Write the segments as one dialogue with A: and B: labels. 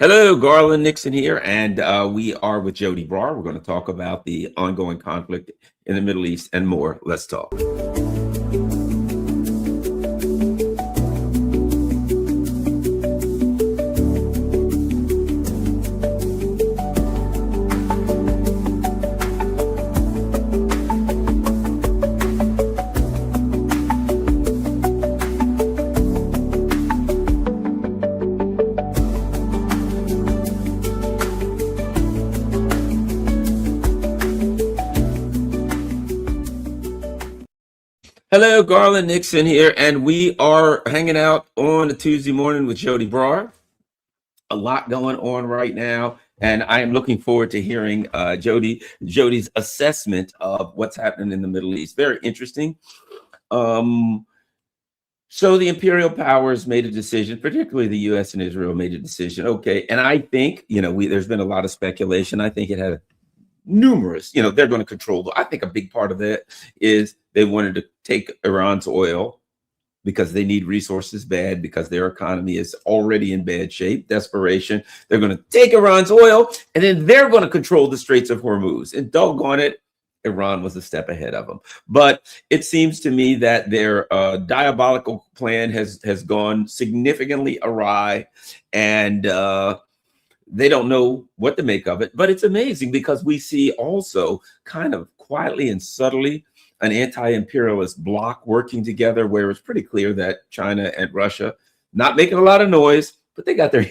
A: Hello, Garland Nixon here, and we are with Joti Brar. We're going to talk about the ongoing conflict in the Middle East and more. Let's talk. Hello, Garland Nixon here, and we are hanging out on a Tuesday morning with Joti Brar. A lot going on right now, and I am looking forward to hearing Joti's assessment of what's happening in the Middle East. Very interesting. So the imperial powers made a decision, particularly the U.S. and Israel made a decision. Okay, and I think there's been a lot of speculation. I think it had numerous, they're going to control. I think a big part of that is they wanted to take Iran's oil because they need resources bad, because their economy is already in bad shape. Desperation. They're going to take Iran's oil, and then they're going to control the Straits of Hormuz. And doggone it, Iran was a step ahead of them. But it seems to me that their diabolical plan has gone significantly awry, and they don't know what to make of it. But it's amazing because we see also kind of quietly and subtly an anti-imperialist bloc working together, where it's pretty clear that China and Russia not making a lot of noise, but they got their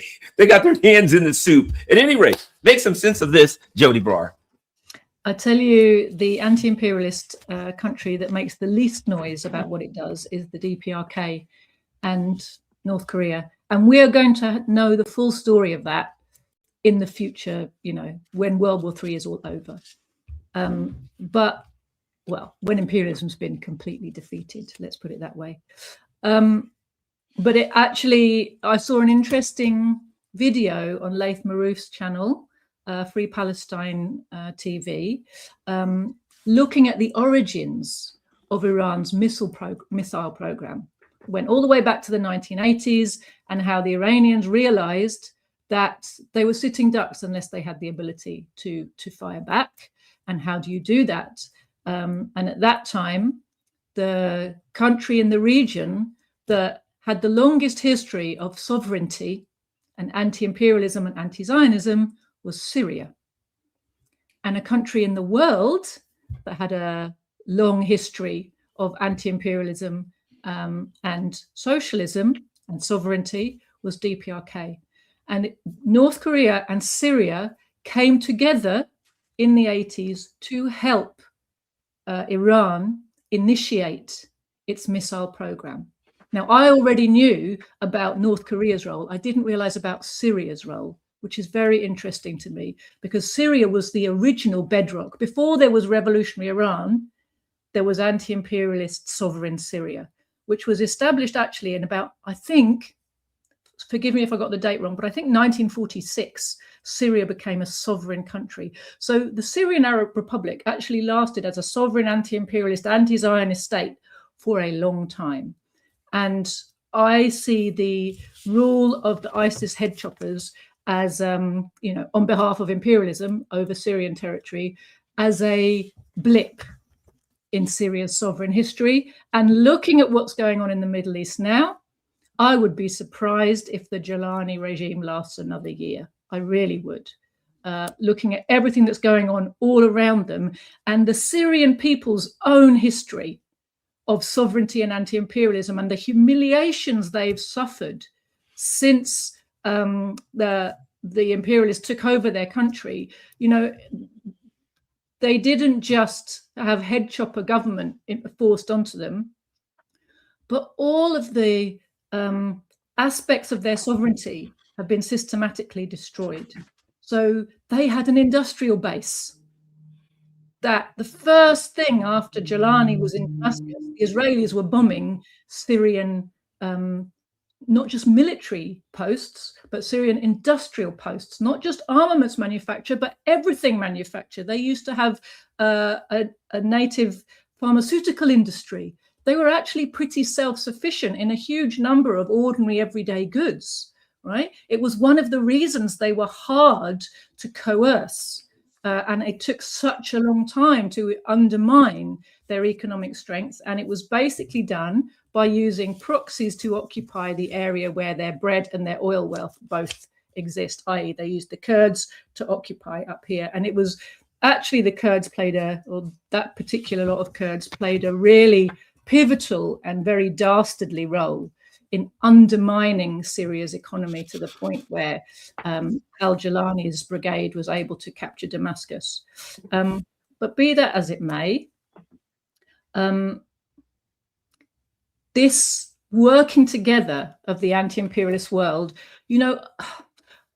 A: hands in the soup. At any rate, make some sense of this, Joti Brar.
B: I tell you, the anti-imperialist country that makes the least noise about what it does is the DPRK and North Korea. And we are going to know the full story of that in the future, when World War III is all over. But when imperialism's been completely defeated, let's put it that way. But it actually, I saw an interesting video on Laith Marouf's channel, Free Palestine TV, looking at the origins of Iran's missile program. Went all the way back to the 1980s, and how the Iranians realized that they were sitting ducks unless they had the ability to fire back. And how do you do that? And at that time, the country in the region that had the longest history of sovereignty and anti-imperialism and anti-Zionism was Syria. And a country in the world that had a long history of anti-imperialism and socialism and sovereignty was DPRK. And North Korea and Syria came together in the 80s to help Iran initiate its missile program. Now, I already knew about North Korea's role. I didn't realize about Syria's role, which is very interesting to me, because Syria was the original bedrock. Before there was revolutionary Iran, there was anti-imperialist sovereign Syria, which was established actually in about, I think, forgive me if I got the date wrong, but I think 1946, Syria became a sovereign country. So the Syrian Arab Republic actually lasted as a sovereign anti-imperialist, anti-Zionist state for a long time. And I see the rule of the ISIS head choppers as, on behalf of imperialism over Syrian territory, as a blip in Syria's sovereign history. And looking at what's going on in the Middle East now, I would be surprised if the Jalani regime lasts another year. I really would. Looking at everything that's going on all around them, and the Syrian people's own history of sovereignty and anti-imperialism, and the humiliations they've suffered since the imperialists took over their country. They didn't just have head chopper government forced onto them, but all of the aspects of their sovereignty have been systematically destroyed. So they had an industrial base that the first thing after Jalani was in Damascus, the Israelis were bombing Syrian, not just military posts, but Syrian industrial posts, not just armaments manufacture, but everything manufacture. They used to have a native pharmaceutical industry. They were actually pretty self-sufficient in a huge number of ordinary everyday goods, right? It was one of the reasons they were hard to coerce. And it took such a long time to undermine their economic strength. And it was basically done by using proxies to occupy the area where their bread and their oil wealth both exist, i.e. they used the Kurds to occupy up here. And it was actually the Kurds or that particular lot of Kurds played a really pivotal and very dastardly role in undermining Syria's economy to the point where al-Jilani's brigade was able to capture Damascus. But be that as it may, this working together of the anti-imperialist world, you know,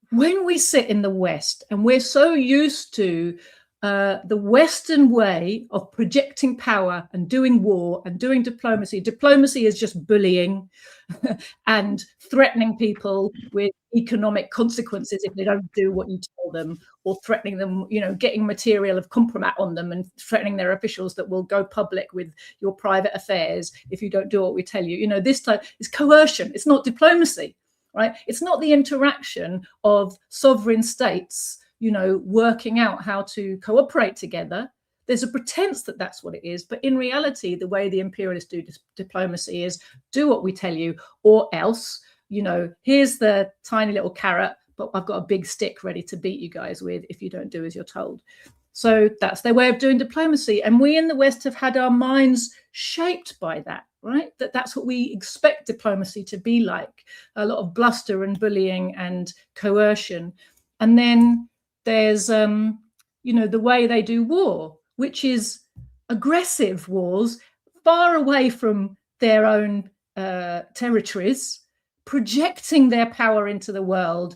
B: when we sit in the West and we're so used to the Western way of projecting power and doing war and doing diplomacy. Diplomacy is just bullying and threatening people with economic consequences if they don't do what you tell them, or threatening them, you know, getting material of compromat on them and threatening their officials that will go public with your private affairs if you don't do what we tell you. You know, this type is coercion. It's not diplomacy, right? It's not the interaction of sovereign states, you know, working out how to cooperate together. There's a pretense that that's what it is. But in reality, the way the imperialists do diplomacy is do what we tell you, or else, you know, here's the tiny little carrot, but I've got a big stick ready to beat you guys with if you don't do as you're told. So that's their way of doing diplomacy. And we in the West have had our minds shaped by that, right? That's what we expect diplomacy to be like. A lot of bluster and bullying and coercion. And then there's, you know, the way they do war, which is aggressive wars far away from their own territories, projecting their power into the world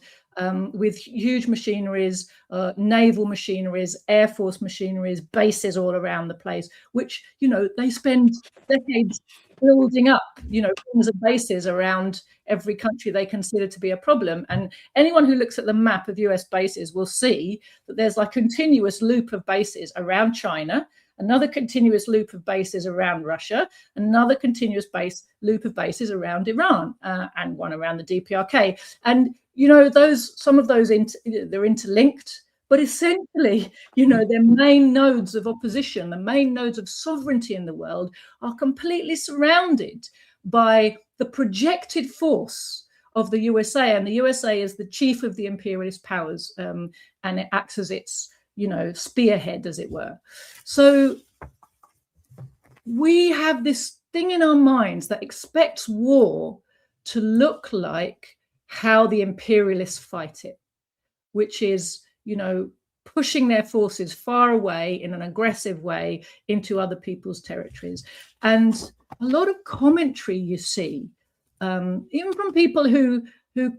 B: with huge machineries, naval machineries, air force machineries, bases all around the place, which, you know, they spend decades building up, you know, rings of bases around every country they consider to be a problem. And anyone who looks at the map of US bases will see that there's like a continuous loop of bases around China, another continuous loop of bases around Russia, another continuous loop of bases around Iran, and one around the DPRK. And, you know, some of those, they're interlinked, but essentially, you know, their main nodes of opposition, the main nodes of sovereignty in the world are completely surrounded by the projected force of the USA. And the USA is the chief of the imperialist powers, and it acts as its, you know, spearhead, as it were. So we have this thing in our minds that expects war to look like how the imperialists fight it, which is, you know, pushing their forces far away in an aggressive way into other people's territories. And a lot of commentary you see, even from people who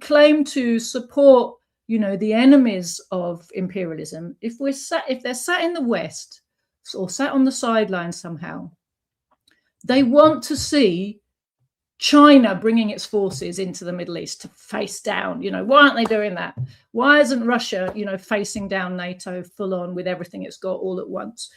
B: claim to support, you know, the enemies of imperialism, if they're sat in the West or sat on the sidelines somehow, they want to see China bringing its forces into the Middle East to face down. You know, why aren't they doing that? Why isn't Russia, you know, facing down NATO full on with everything it's got all at once?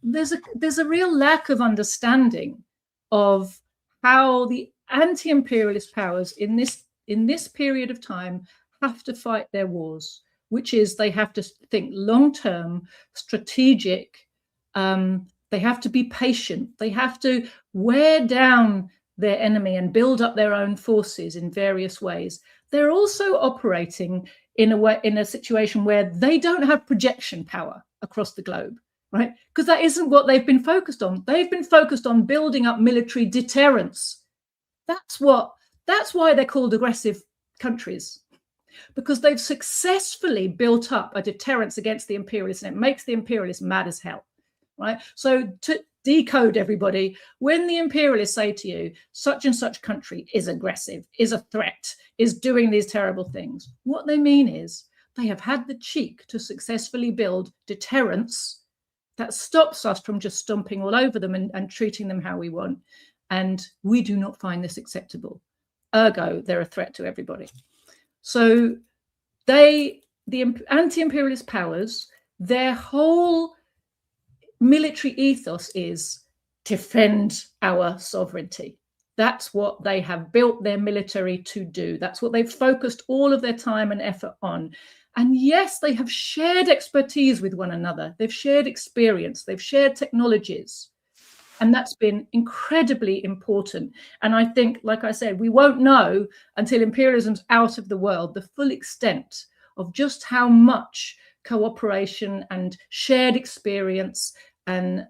B: There's a real lack of understanding of how the anti-imperialist powers in this period of time have to fight their wars, which is they have to think long-term, strategic. They have to be patient. They have to wear down their enemy and build up their own forces in various ways. They're also operating in a situation where they don't have projection power across the globe, right? Because that isn't what they've been focused on. They've been focused on building up military deterrence. That's why they're called aggressive countries, because they've successfully built up a deterrence against the imperialists, and it makes the imperialists mad as hell, right? So to decode everybody, when the imperialists say to you, such and such country is aggressive, is a threat, is doing these terrible things, what they mean is they have had the cheek to successfully build deterrence that stops us from just stomping all over them and treating them how we want. And we do not find this acceptable. Ergo, they're a threat to everybody. So the anti-imperialist powers, their whole military ethos is defend our sovereignty, That's what they have built their military to do. That's what they've focused all of their time and effort on. And yes, they have shared expertise with one another. They've shared experience. They've shared technologies. And that's been incredibly important. And I think, like I said, we won't know until imperialism's out of the world the full extent of just how much cooperation and shared experience and,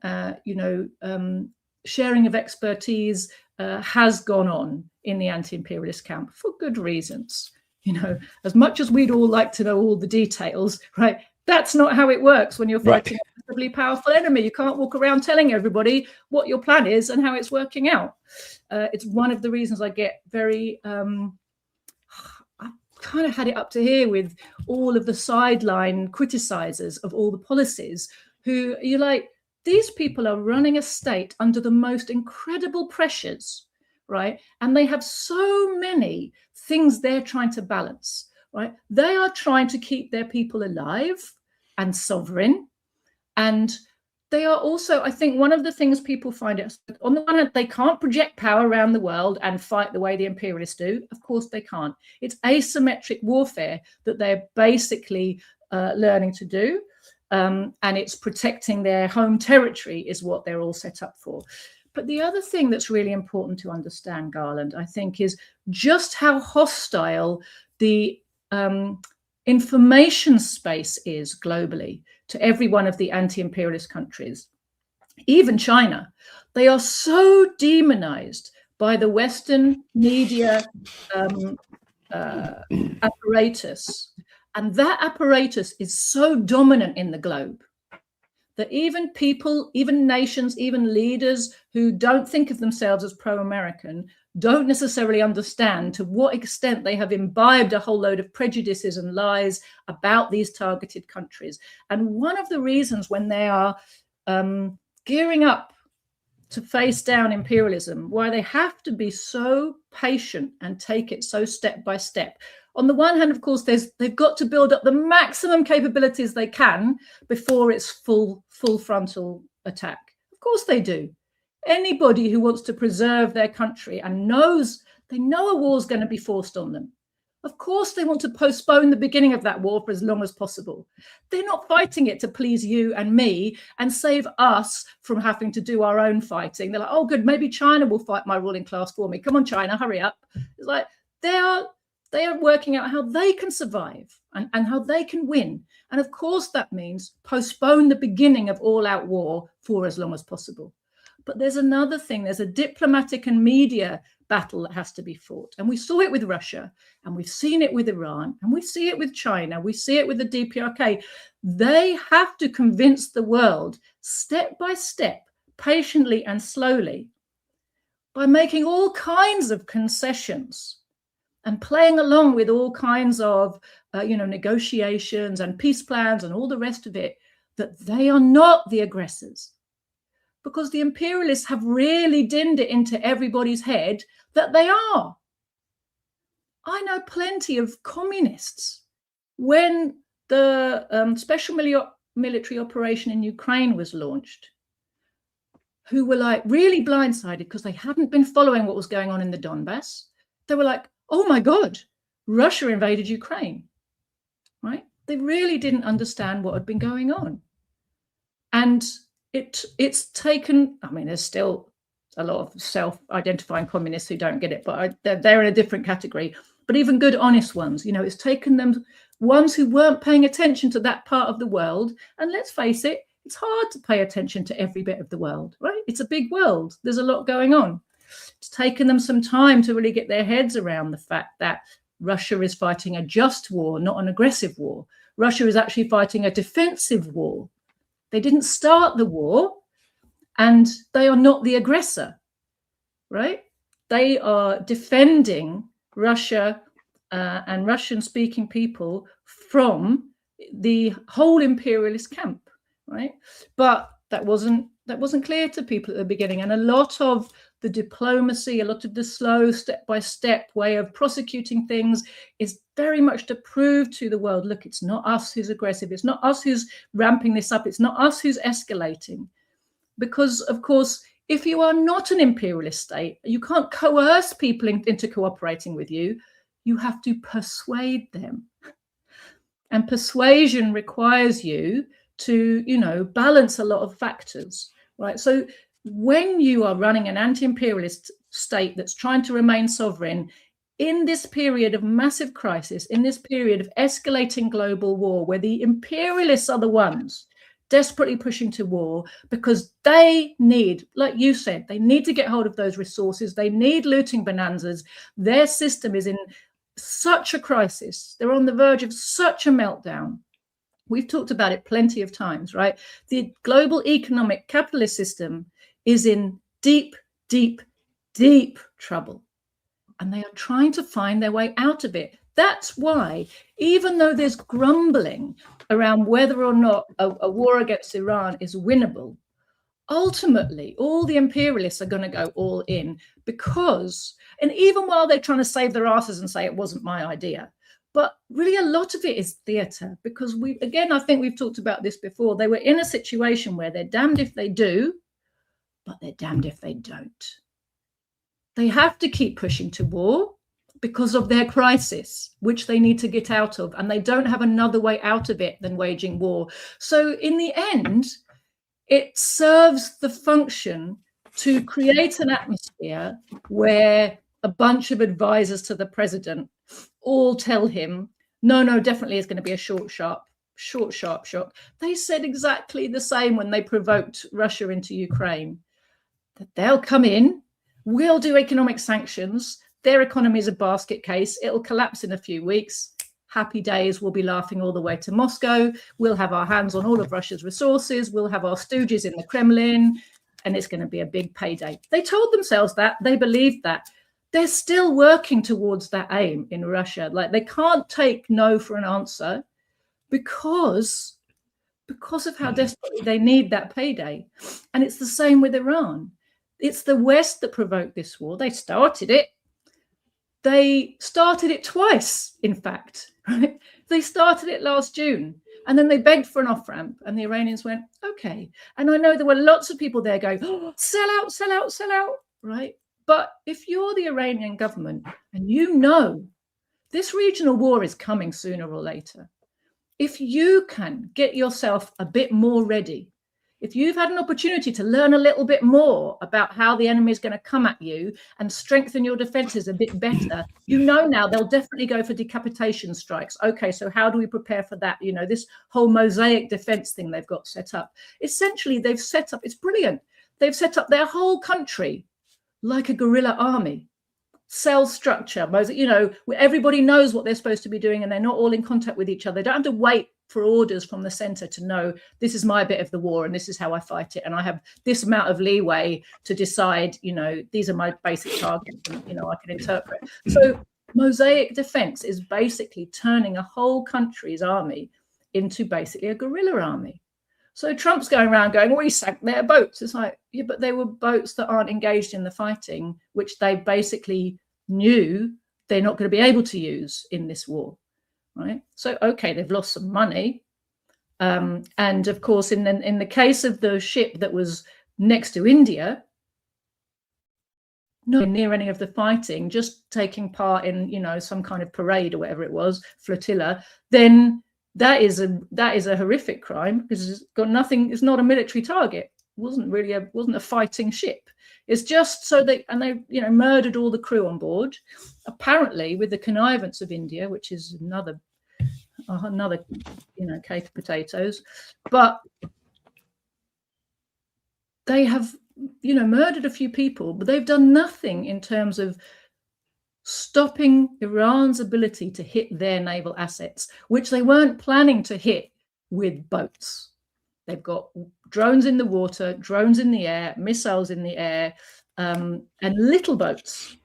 B: sharing of expertise has gone on in the anti-imperialist camp for good reasons. As much as we'd all like to know all the details, right? That's not how it works when you're fighting a massively powerful enemy. You can't walk around telling everybody what your plan is and how it's working out. It's one of the reasons I get very, I kind of had it up to here with all of the sideline criticizers of all the policies who you're like, these people are running a state under the most incredible pressures, right? And they have so many things they're trying to balance, right? They are trying to keep their people alive and sovereign. And they are also, I think, one of the things people find it, on the one hand, they can't project power around the world and fight the way the imperialists do. Of course they can't. It's asymmetric warfare that they're basically learning to do. And it's protecting their home territory is what they're all set up for. But the other thing that's really important to understand, Garland, I think, is just how hostile the information space is globally to every one of the anti-imperialist countries. Even China, they are so demonized by the Western media apparatus. And that apparatus is so dominant in the globe that even people, even nations, even leaders who don't think of themselves as pro-American don't necessarily understand to what extent they have imbibed a whole load of prejudices and lies about these targeted countries. And one of the reasons when they are gearing up to face down imperialism, why they have to be so patient and take it so step by step. On the one hand, of course, they've got to build up the maximum capabilities they can before it's full frontal attack. Of course they do. Anybody who wants to preserve their country and they know a war is going to be forced on them. Of course, they want to postpone the beginning of that war for as long as possible. They're not fighting it to please you and me and save us from having to do our own fighting. They're like, oh, good, maybe China will fight my ruling class for me. Come on, China, hurry up. It's like they are working out how they can survive and how they can win. And of course, that means postpone the beginning of all-out war for as long as possible. But there's another thing. There's a diplomatic and media battle that has to be fought. And we saw it with Russia, and we've seen it with Iran, and we see it with China. We see it with the DPRK. They have to convince the world step by step, patiently and slowly, by making all kinds of concessions and playing along with all kinds of negotiations and peace plans and all the rest of it, that they are not the aggressors. Because the imperialists have really dinned it into everybody's head that they are. I know plenty of communists. When the special military operation in Ukraine was launched, who were like really blindsided because they hadn't been following what was going on in the Donbass. They were like, oh my God, Russia invaded Ukraine, right? They really didn't understand what had been going on. And it's taken, I mean, there's still a lot of self-identifying communists who don't get it, but they're in a different category. But even good, honest ones, it's taken them, ones who weren't paying attention to that part of the world. And let's face it, it's hard to pay attention to every bit of the world, right? It's a big world. There's a lot going on. It's taken them some time to really get their heads around the fact that Russia is fighting a just war, not an aggressive war. Russia is actually fighting a defensive war. They didn't start the war, and they are not the aggressor, right? They are defending Russia and Russian-speaking people from the whole imperialist camp, right? But that wasn't clear to people at the beginning, and a lot of the diplomacy, a lot of the slow step-by-step way of prosecuting things is very much to prove to the world, look, it's not us who's aggressive. It's not us who's ramping this up. It's not us who's escalating. Because, of course, If you are not an imperialist state, you can't coerce people into cooperating with you. You have to persuade them. And persuasion requires you to, balance a lot of factors, right? So when you are running an anti-imperialist state that's trying to remain sovereign in this period of massive crisis, in this period of escalating global war, where the imperialists are the ones desperately pushing to war because they need, like you said, they need to get hold of those resources. They need looting bonanzas. Their system is in such a crisis. They're on the verge of such a meltdown. We've talked about it plenty of times, right? The global economic capitalist system is in deep, deep, deep trouble. And they are trying to find their way out of it. That's why, even though there's grumbling around whether or not a war against Iran is winnable, ultimately, all the imperialists are going to go all in because, and even while they're trying to save their asses and say it wasn't my idea, but really a lot of it is theatre, because I think we've talked about this before. They were in a situation where they're damned if they do, but they're damned if they don't. They have to keep pushing to war because of their crisis, which they need to get out of, and they don't have another way out of it than waging war. So in the end, it serves the function to create an atmosphere where a bunch of advisors to the president all tell him, no, definitely it's going to be a short, sharp shock. They said exactly the same when they provoked Russia into Ukraine, that they'll come in, we'll do economic sanctions, their economy is a basket case, it'll collapse in a few weeks. Happy days, we'll be laughing all the way to Moscow. We'll have our hands on all of Russia's resources. We'll have our stooges in the Kremlin, and it's going to be a big payday. They told themselves that. They believed that. They're still working towards that aim in Russia. Like, they can't take no for an answer because of how desperately they need that payday. And it's the same with Iran. It's the West that provoked this war. They started it. They started it twice, in fact, right? They started it last June, and then they begged for an off-ramp, and the Iranians went, okay. And I know there were lots of people there going, oh, sell out, right? But if you're the Iranian government and you know this regional war is coming sooner or later, if you can get yourself a bit more ready, if you've had an opportunity to learn a little bit more about how the enemy is going to come at you and strengthen your defenses a bit better, now they'll definitely go for decapitation strikes. Okay, so how do we prepare for that? This whole mosaic defense thing they've got set up. Essentially, they've set up, it's brilliant. They've set up their whole country like a guerrilla army. Cell structure, where everybody knows what they're supposed to be doing and they're not all in contact with each other. They don't have to wait for orders from the center to know this is my bit of the war and this is how I fight it. And I have this amount of leeway to decide, these are my basic targets and, I can interpret. So mosaic defense is basically turning a whole country's army into basically a guerrilla army. So Trump's going around going, we sank their boats. It's like, yeah, but they were boats that aren't engaged in the fighting, which they basically knew they're not going to be able to use in this war, right? So, okay, they've lost some money. And of course, in the case of the ship that was next to India, not near any of the fighting, just taking part in, some kind of parade or whatever it was, flotilla, then that is a horrific crime because it's got nothing. It's not a military target. It wasn't a fighting ship. It's just so they murdered all the crew on board, apparently with the connivance of India, which is another cake of potatoes. But they have murdered a few people, but they've done nothing in terms of stopping Iran's ability to hit their naval assets, which they weren't planning to hit with boats. They've got drones in the water, drones in the air, missiles in the air, and little boats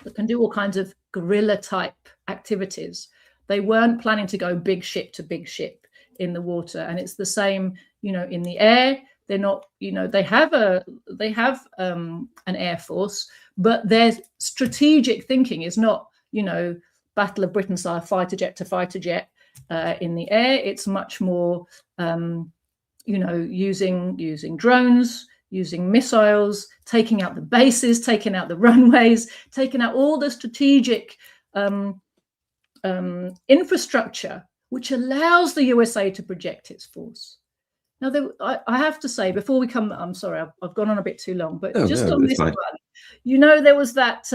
B: that can do all kinds of guerrilla type activities. They weren't planning to go big ship to big ship in the water. And it's the same, in the air. They're not, they have an air force, but their strategic thinking is not, Battle of Britain style fighter jet to fighter jet in the air. It's much more, using drones, using missiles, taking out the bases, taking out the runways, taking out all the strategic infrastructure, which allows the USA to project its force. Now, I have to say, before we come, I'm sorry, I've gone on a bit too long, but on this one, there was that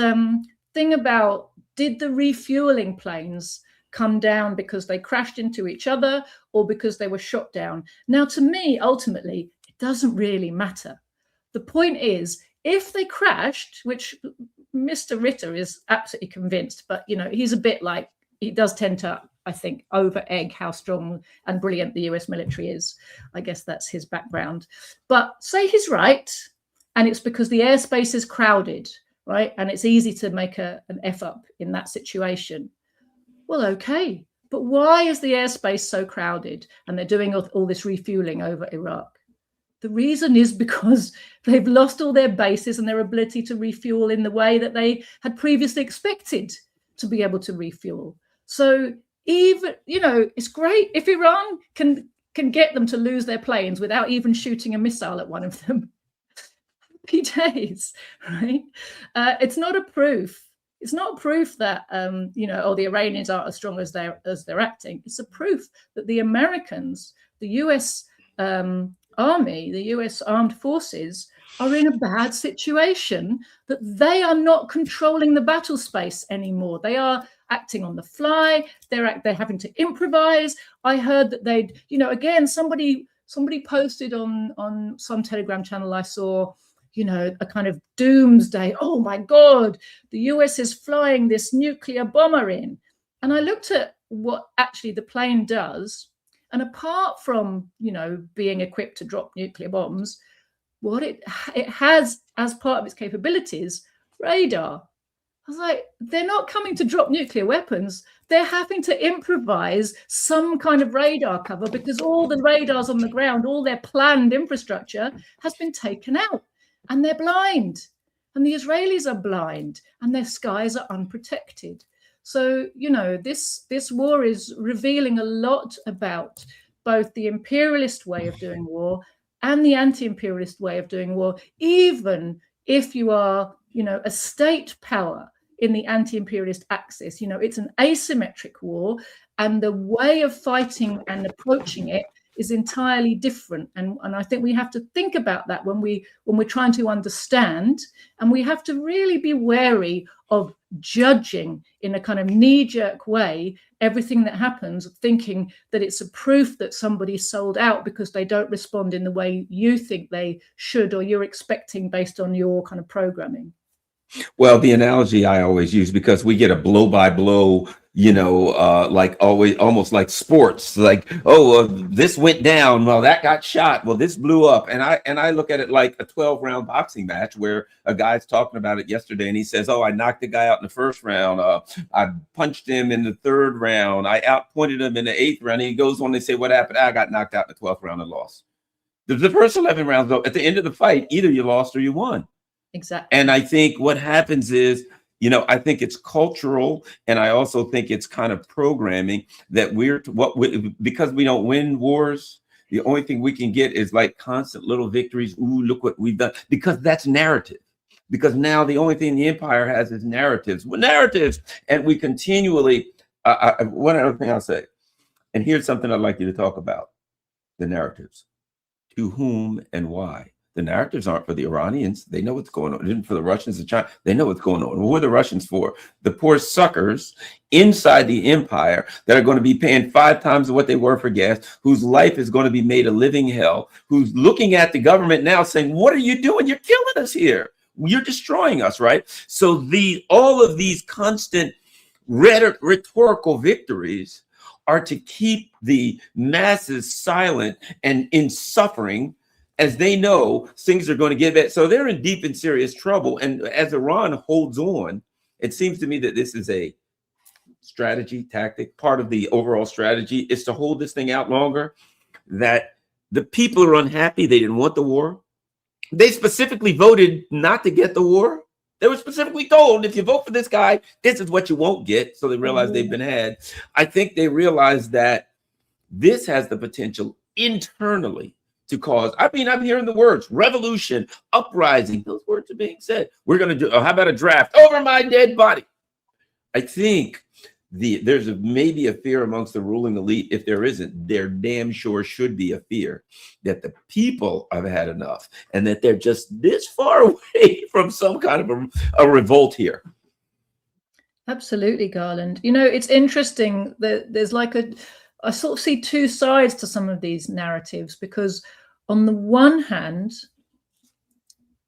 B: thing about, did the refueling planes come down because they crashed into each other or because they were shot down? Now, to me, ultimately, it doesn't really matter. The point is, if they crashed, which Mr. Ritter is absolutely convinced, but, he's a bit like, he does tend to, I think, over-egg how strong and brilliant the US military is. I guess that's his background. But say he's right, and it's because the airspace is crowded, right? And it's easy to make an F-up in that situation. Well, okay. But why is the airspace so crowded and they're doing all this refueling over Iraq? The reason is because they've lost all their bases and their ability to refuel in the way that they had previously expected to be able to refuel. So even, it's great if Iran can get them to lose their planes without even shooting a missile at one of them. Happy days, right? It's not a proof. It's not a proof that the Iranians aren't as strong as they're acting. It's a proof that the Americans, the US Army, the US Armed Forces, are in a bad situation, that they are not controlling the battle space anymore. They are acting on the fly. They're having to improvise. I heard that they'd, again, somebody posted on some Telegram channel I saw, a kind of doomsday. Oh my God, the US is flying this nuclear bomber in. And I looked at what actually the plane does. And apart from, being equipped to drop nuclear bombs, what it has as part of its capabilities, radar. I was like, they're not coming to drop nuclear weapons. They're having to improvise some kind of radar cover because all the radars on the ground, all their planned infrastructure has been taken out, and they're blind. And the Israelis are blind, and their skies are unprotected. So, this war is revealing a lot about both the imperialist way of doing war and the anti-imperialist way of doing war, even if you are, a state power in the anti-imperialist axis. It's an asymmetric war, and the way of fighting and approaching it is entirely different. And I think we have to think about that when we're trying to understand, and we have to really be wary of judging in a kind of knee-jerk way everything that happens, thinking that it's a proof that somebody sold out because they don't respond in the way you think they should, or you're expecting based on your kind of programming.
A: Well, the analogy I always use, because we get a blow by blow, like always, almost like sports, like, this went down, well, that got shot, well, this blew up. And I look at it like a 12-round boxing match where a guy's talking about it yesterday, and he says, I knocked the guy out in the first round. I punched him in the third round. I outpointed him in the 8th round. And he goes on to say, what happened? I got knocked out in the 12th round and lost. The first 11 rounds, though, at the end of the fight, either you lost or you won.
B: Exactly.
A: And I think what happens is, I think it's cultural, and I also think it's kind of programming that because we don't win wars, the only thing we can get is like constant little victories. Ooh, look what we've done, because that's narrative. Because now the only thing the empire has is narratives. And we continually, one other thing I'll say, and here's something I'd like you to talk about: the narratives. To whom and why? The narratives aren't for the Iranians. They know what's going on. It isn't for the Russians and China. They know what's going on. What are the Russians for? The poor suckers inside the empire that are going to be paying 5 times what they were for gas, whose life is going to be made a living hell, who's looking at the government now saying, what are you doing? You're killing us here. You're destroying us, right? So all of these constant rhetorical victories are to keep the masses silent and in suffering, as they know things are going to get bad. So they're in deep and serious trouble. And as Iran holds on, it seems to me that this is a strategy, tactic. Part of the overall strategy is to hold this thing out longer, that the people are unhappy. They didn't want the war. They specifically voted not to get the war. They were specifically told, if you vote for this guy, this is what you won't get. So they realize they've been had. I think they realize that this has the potential internally to cause. I mean, I'm hearing the words revolution, uprising. Those words are being said. We're going to do, how about a draft over my dead body? I think there's maybe a fear amongst the ruling elite. If there isn't, there damn sure should be a fear that the people have had enough and that they're just this far away from some kind of a revolt here.
B: Absolutely, Garland. You know, it's interesting that there's like I sort of see two sides to some of these narratives, because on the one hand,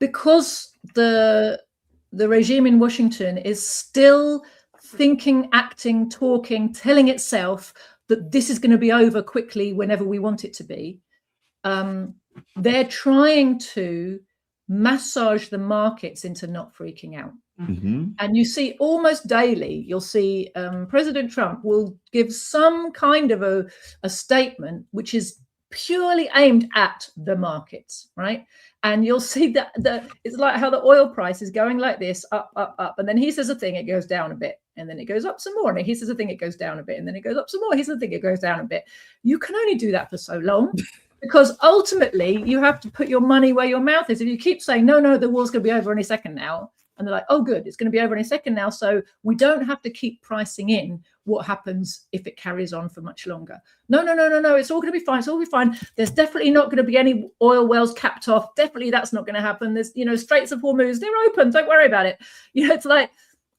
B: because the regime in Washington is still thinking, acting, talking, telling itself that this is going to be over quickly whenever we want it to be, they're trying to massage the markets into not freaking out.
A: Mm-hmm.
B: And you see almost daily, you'll see President Trump will give some kind of a statement which is purely aimed at the markets, right? And you'll see that it's like how the oil price is going like this, up, up, up. And then he says a thing, it goes down a bit. And then it goes up some more. And he says a thing, it goes down a bit. And then it goes up some more. He says a thing, it goes down a bit. You can only do that for so long, because ultimately you have to put your money where your mouth is. If you keep saying, no, the war's going to be over any second now, and they're like, oh, good, it's going to be over in a second now, so we don't have to keep pricing in what happens if it carries on for much longer. No, it's all going to be fine. It's all going to be fine. There's definitely not going to be any oil wells capped off. Definitely that's not going to happen. There's, Straits of Hormuz, they're open. Don't worry about it. It's like,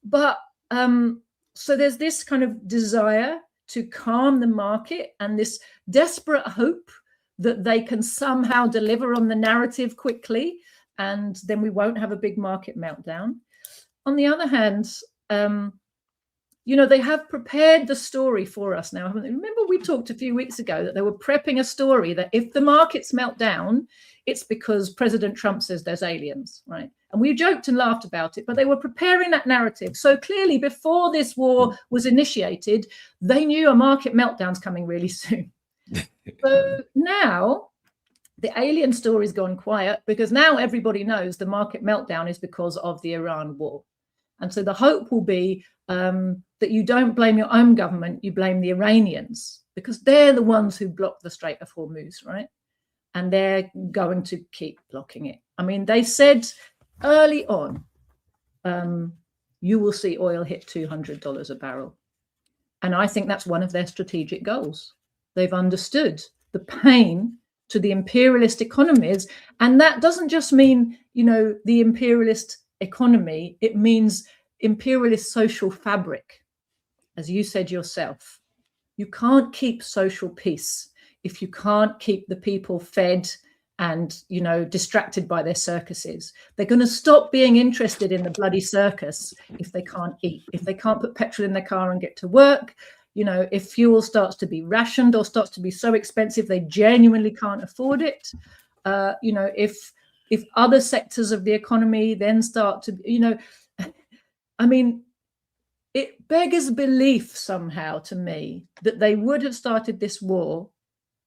B: but so there's this kind of desire to calm the market and this desperate hope that they can somehow deliver on the narrative quickly, and then we won't have a big market meltdown. On the other hand, they have prepared the story for us now, haven't they? Remember, we talked a few weeks ago that they were prepping a story that if the markets melt down, it's because President Trump says there's aliens, right? And we joked and laughed about it, but they were preparing that narrative. So clearly, before this war was initiated, they knew a market meltdown's coming really soon. So now the alien story's gone quiet, because now everybody knows the market meltdown is because of the Iran war. And so the hope will be that you don't blame your own government, you blame the Iranians, because they're the ones who blocked the Strait of Hormuz, right? And they're going to keep blocking it. I mean, they said early on, you will see oil hit $200 a barrel. And I think that's one of their strategic goals. They've understood the pain to the imperialist economies. And that doesn't just mean, the imperialist economy, it means imperialist social fabric. As you said yourself, you can't keep social peace if you can't keep the people fed and, distracted by their circuses. They're going to stop being interested in the bloody circus if they can't eat, if they can't put petrol in their car and get to work. If fuel starts to be rationed or starts to be so expensive they genuinely can't afford it, if other sectors of the economy then start to, I mean, it beggars belief somehow to me that they would have started this war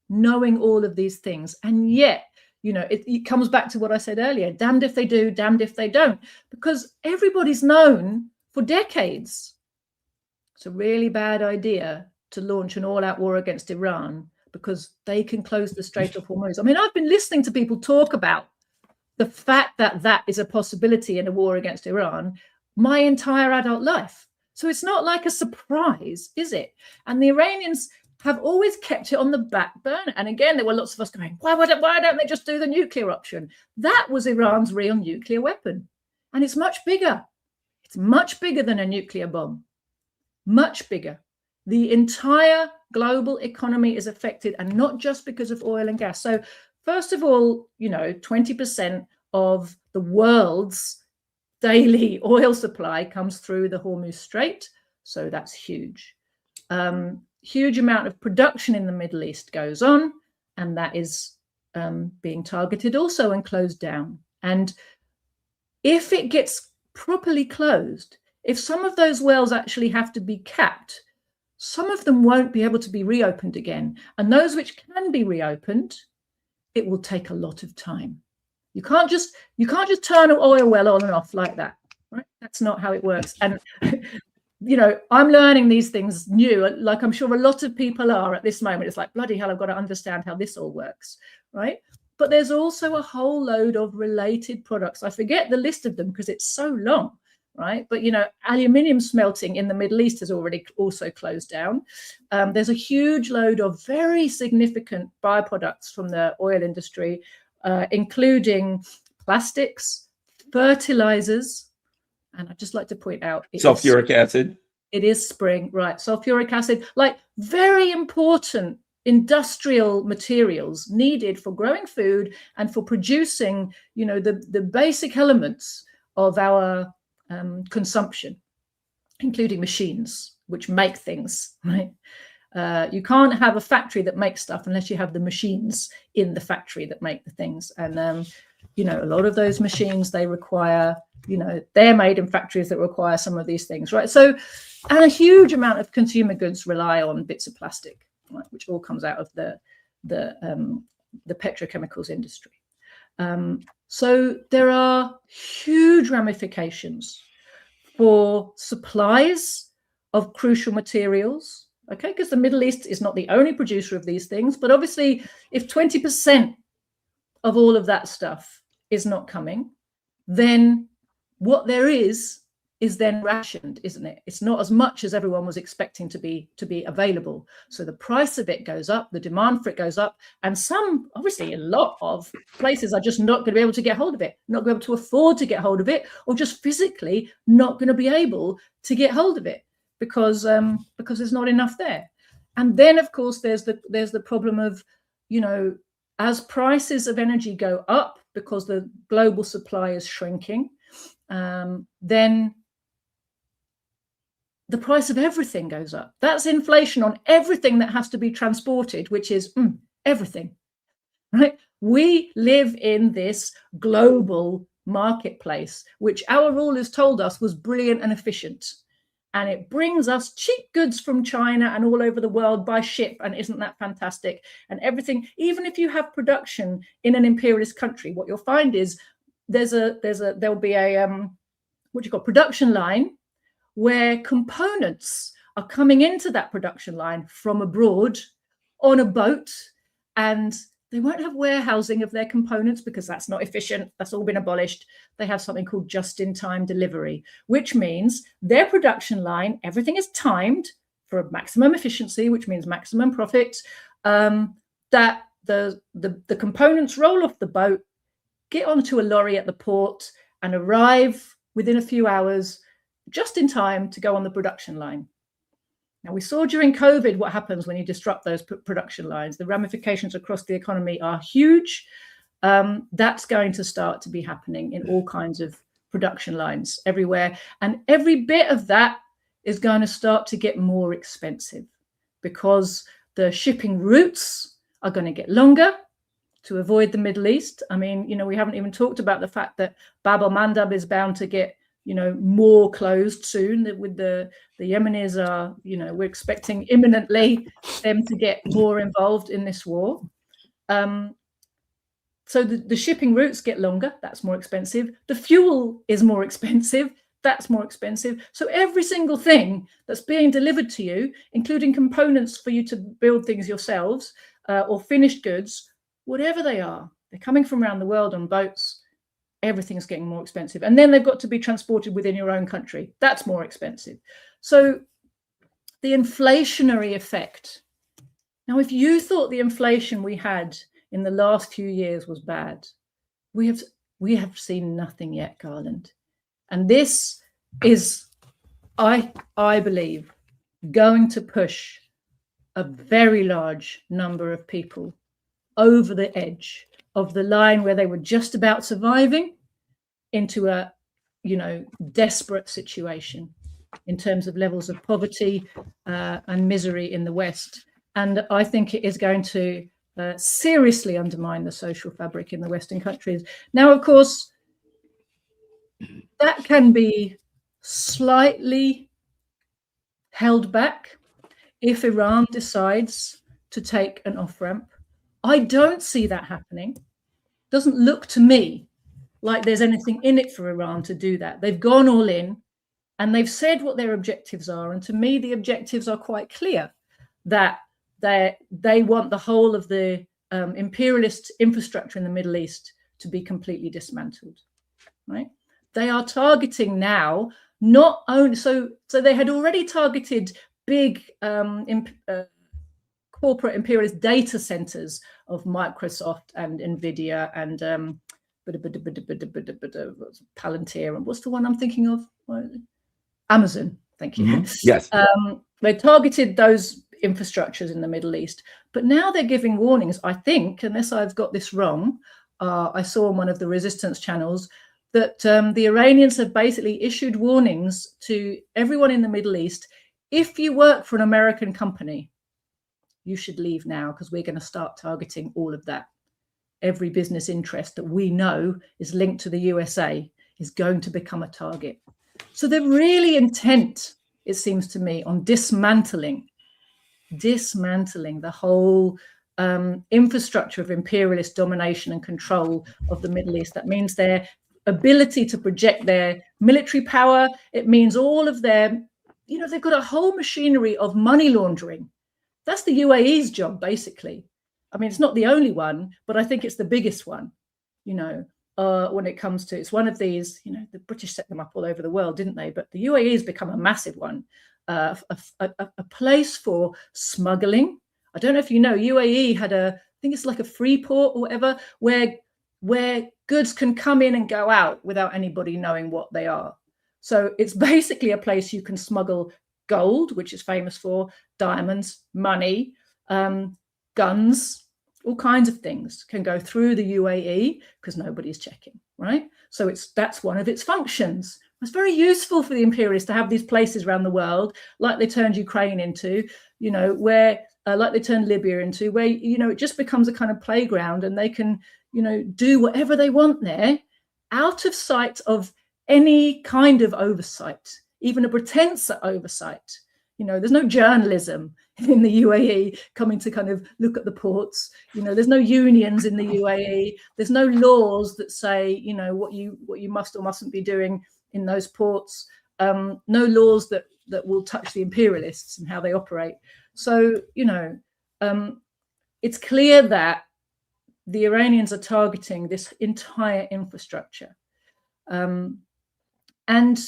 B: knowing all of these things. And yet, it comes back to what I said earlier, damned if they do, damned if they don't, because everybody's known for decades it's a really bad idea to launch an all-out war against Iran because they can close the Strait of Hormuz. I mean, I've been listening to people talk about the fact that that is a possibility in a war against Iran my entire adult life. So it's not like a surprise, is it? And the Iranians have always kept it on the back burner. And again, there were lots of us going, why don't they just do the nuclear option? That was Iran's real nuclear weapon. And it's much bigger. It's much bigger than a nuclear bomb. Much bigger. The entire global economy is affected, and not just because of oil and gas. So first of all, 20% of the world's daily oil supply comes through the Hormuz Strait. So that's huge. Huge amount of production in the Middle East goes on, and that is being targeted also and closed down. And if it gets properly closed, if some of those wells actually have to be capped, some of them won't be able to be reopened again. And those which can be reopened, it will take a lot of time. You can't just turn an oil well on and off like that, right? That's not how it works. And I'm learning these things new, like I'm sure a lot of people are at this moment. It's like, bloody hell, I've got to understand how this all works, right? but there's also a whole load of related products. I forget the list of them because it's so long, right? But, you know, aluminium smelting in the Middle East has already also closed down. There's a huge load of very significant byproducts from the oil industry, including plastics, fertilizers, and I'd just like to point out
A: sulfuric acid.
B: It is spring, right? Sulfuric acid, like very important industrial materials needed for growing food and for producing, you know, the basic elements of our consumption, including machines which make things, right? You can't have a factory that makes stuff unless you have the machines in the factory that make the things. And, you know, a lot of those machines, they require, you know, they're made in factories that require some of these things, right? So, and a huge amount of consumer goods rely on bits of plastic, right, which all comes out of the petrochemicals industry. So there are huge ramifications for supplies of crucial materials, okay? Because the Middle East is not the only producer of these things, but obviously if 20% of all of that stuff is not coming, then what there is then rationed, isn't it? It's not as much as everyone was expecting to be available. So the price of it goes up, the demand for it goes up, and some, obviously a lot of places are just not going to be able to get hold of it, not going to be able to afford to get hold of it, or just physically not going to be able to get hold of it because there's not enough there. And then of course there's the problem of, you know, as prices of energy go up because the global supply is shrinking, then the price of everything goes up. That's inflation on everything that has to be transported, which is everything, right? We live in this global marketplace, which our rulers told us was brilliant and efficient. And it brings us cheap goods from China and all over the world by ship. And isn't that fantastic? And everything, even if you have production in an imperialist country, what you'll find is there'll be a production line where components are coming into that production line from abroad on a boat, and they won't have warehousing of their components because that's not efficient. That's all been abolished. They have something called just-in-time delivery, which means their production line, everything is timed for maximum efficiency, which means maximum profit, that the components roll off the boat, get onto a lorry at the port, and arrive within a few hours, just in time to go on the production line. Now, we saw during COVID what happens when you disrupt those production lines. The ramifications across the economy are huge. That's going to start to be happening in all kinds of production lines everywhere. And every bit of that is going to start to get more expensive because the shipping routes are going to get longer to avoid the Middle East. I mean, you know, we haven't even talked about the fact that Bab el-Mandab is bound to get, you know, more closed soon. With the Yemenis are, you know, we're expecting imminently them to get more involved in this war. So the shipping routes get longer. That's more expensive. The fuel is more expensive. That's more expensive. So every single thing that's being delivered to you, including components for you to build things yourselves, or finished goods, whatever they are, they're coming from around the world on boats. Everything's getting more expensive. And then they've got to be transported within your own country. That's more expensive. So the inflationary effect. Now, if you thought the inflation we had in the last few years was bad, we have seen nothing yet, Garland. And this is, I believe, going to push a very large number of people over the edge of the line where they were just about surviving into a, you know, desperate situation in terms of levels of poverty and misery in the West. And I think it is going to seriously undermine the social fabric in the Western countries. Now, of course, that can be slightly held back if Iran decides to take an off-ramp. I don't see that happening. Doesn't look to me like there's anything in it for Iran to do that. They've gone all in and they've said what their objectives are. And to me, the objectives are quite clear, that they want the whole of the imperialist infrastructure in the Middle East to be completely dismantled, right? They are targeting now not only, so they had already targeted big corporate imperialist data centers of Microsoft and Nvidia and Palantir, and what's the one I'm thinking of? Amazon. Thank you.
A: Yes.
B: They targeted those infrastructures in the Middle East, but now they're giving warnings, I think, unless I've got this wrong. I saw on one of the resistance channels that the Iranians have basically issued warnings to everyone in the Middle East. If you work for an American company, you should leave now, because we're going to start targeting all of that. Every business interest that we know is linked to the USA is going to become a target. So they're really intent, it seems to me, on dismantling the whole infrastructure of imperialist domination and control of the Middle East. That means their ability to project their military power. It means all of their, they've got a whole machinery of money laundering. That's the UAE's job, basically. I mean, it's not the only one, but I think it's the biggest one, when it comes to, it's one of these, the British set them up all over the world, didn't they? But the UAE has become a massive one, a place for smuggling. I don't know if you know, UAE had I think it's like a free port or whatever, where goods can come in and go out without anybody knowing what they are. So it's basically a place you can smuggle gold, which is famous for, diamonds, money, guns, all kinds of things can go through the UAE because nobody's checking, right? So that's one of its functions. It's very useful for the imperialists to have these places around the world, like they turned Ukraine into, where like they turned Libya into, where, it just becomes a kind of playground, and they can, do whatever they want there, out of sight of any kind of oversight, even a pretense at oversight. There's no journalism in the UAE coming to kind of look at the ports. There's no unions in the UAE. There's no laws that say, what you must or mustn't be doing in those ports. No laws that will touch the imperialists and how they operate. So, it's clear that the Iranians are targeting this entire infrastructure. And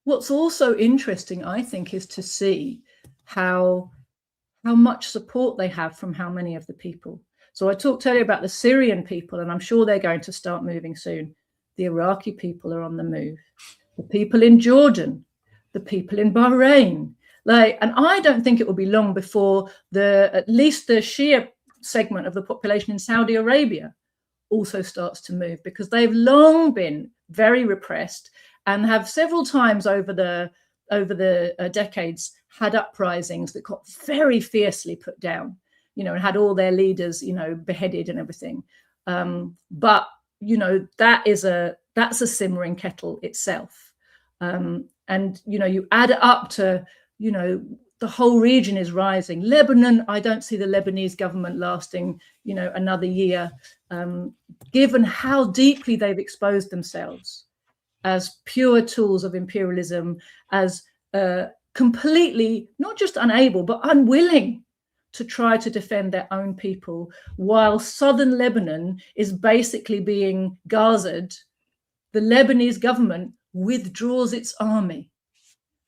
B: what's also interesting, I think, is to see how much support they have from how many of the people. So I talked earlier about the Syrian people, and I'm sure they're going to start moving soon. The Iraqi people are on the move. The people in Jordan, the people in Bahrain. And I don't think it will be long before at least the Shia segment of the population in Saudi Arabia also starts to move, because they've long been very repressed and have several times over the decades had uprisings that got very fiercely put down, and had all their leaders, beheaded and everything. But that's a simmering kettle itself. And you add it up to, the whole region is rising. Lebanon, I don't see the Lebanese government lasting, another year, given how deeply they've exposed themselves as pure tools of imperialism, as completely not just unable, but unwilling to try to defend their own people, while southern Lebanon is basically being Gazaed. The Lebanese government withdraws its army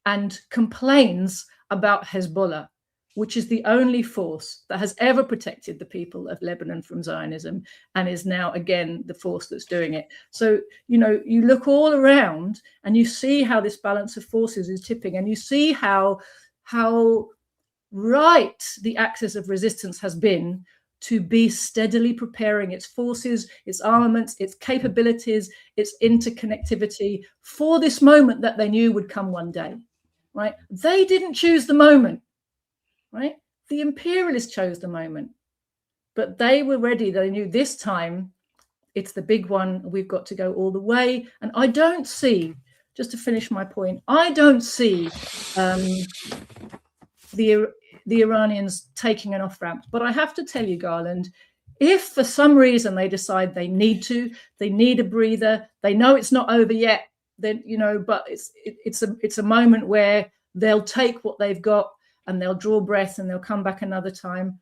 B: and complains about Hezbollah, which is the only force that has ever protected the people of Lebanon from Zionism, and is now again the force that's doing it. So, you look all around and you see how this balance of forces is tipping, and you see how right the axis of resistance has been to be steadily preparing its forces, its armaments, its capabilities, its interconnectivity for this moment that they knew would come one day, right? They didn't choose the moment, right? The imperialists chose the moment, but they were ready. They knew this time it's the big one. We've got to go all the way. And I don't see, just to finish my point, I don't see the Iranians taking an off-ramp. But I have to tell you, Garland, if for some reason they decide they need a breather, they know it's not over yet, then, but it's a moment where they'll take what they've got and they'll draw breath and they'll come back another time.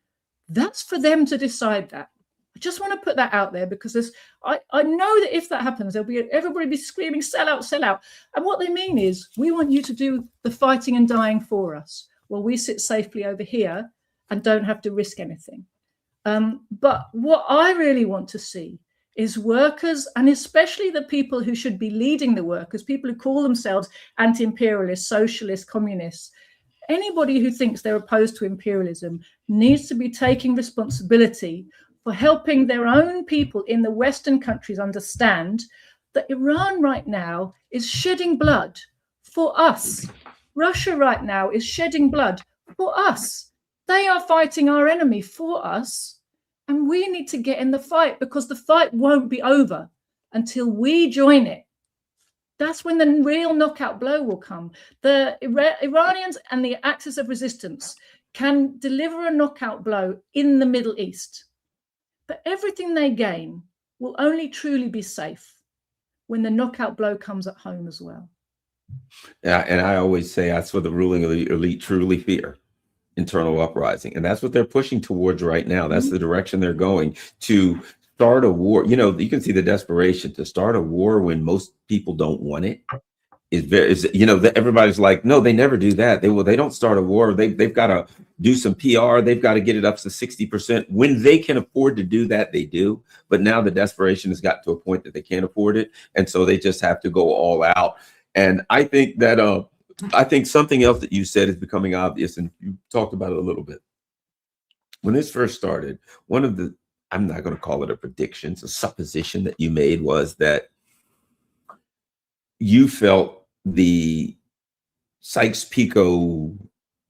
B: That's for them to decide that. I just want to put that out there, because I know that if that happens, everybody be screaming, sell out, sell out. And what they mean is, we want you to do the fighting and dying for us, while we sit safely over here and don't have to risk anything. But what I really want to see is workers, and especially the people who should be leading the workers, people who call themselves anti-imperialists, socialists, communists. Anybody who thinks they're opposed to imperialism needs to be taking responsibility for helping their own people in the Western countries understand that Iran right now is shedding blood for us. Russia right now is shedding blood for us. They are fighting our enemy for us. And we need to get in the fight, because the fight won't be over until we join it. That's when the real knockout blow will come. The Iranians and the Axis of Resistance can deliver a knockout blow in the Middle East. But everything they gain will only truly be safe when the knockout blow comes at home as well.
A: Yeah, and I always say that's what the ruling elite truly fear: internal uprising. And that's what they're pushing towards right now. That's the direction they're going, to start a war. You know, you can see the desperation to start a war when most people don't want it. Everybody's like, no, they never do that. They don't start a war. They've got to do some PR. They've got to get it up to 60%. When they can afford to do that, they do. But now the desperation has got to a point that they can't afford it. And so they just have to go all out. And I think that I think something else that you said is becoming obvious, and you talked about it a little bit. When this first started, one of the, I'm not going to call it a prediction, it's a supposition that you made, was that you felt the Sykes-Picot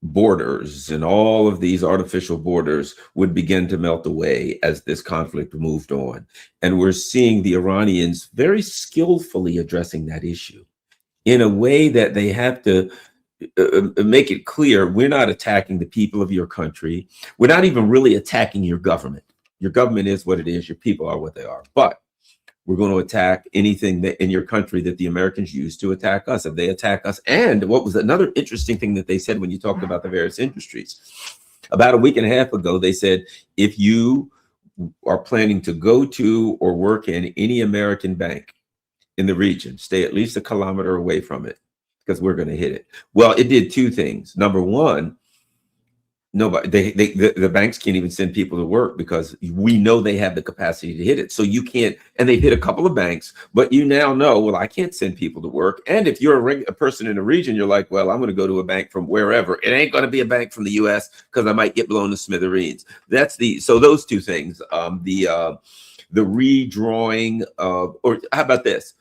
A: borders and all of these artificial borders would begin to melt away as this conflict moved on. And we're seeing the Iranians very skillfully addressing that issue in a way that they have to make it clear, we're not attacking the people of your country. We're not even really attacking your government. Your government is what it is. Your people are what they are. But we're going to attack anything that in your country that the Americans use to attack us. If they attack us. And what was another interesting thing that they said when you talked about the various industries, about a week and a half ago, they said, if you are planning to go to or work in any American bank in the region, stay at least a kilometer away from it, because we're going to hit it. Well, it did two things. Number one, nobody, the banks can't even send people to work, because we know they have the capacity to hit it. So you can't, and they've hit a couple of banks, but you now know, well, I can't send people to work. And if you're a person in the region, you're like, well, I'm going to go to a bank from wherever. It ain't going to be a bank from the US, because I might get blown to smithereens. So those two things, the redrawing of, or how about this?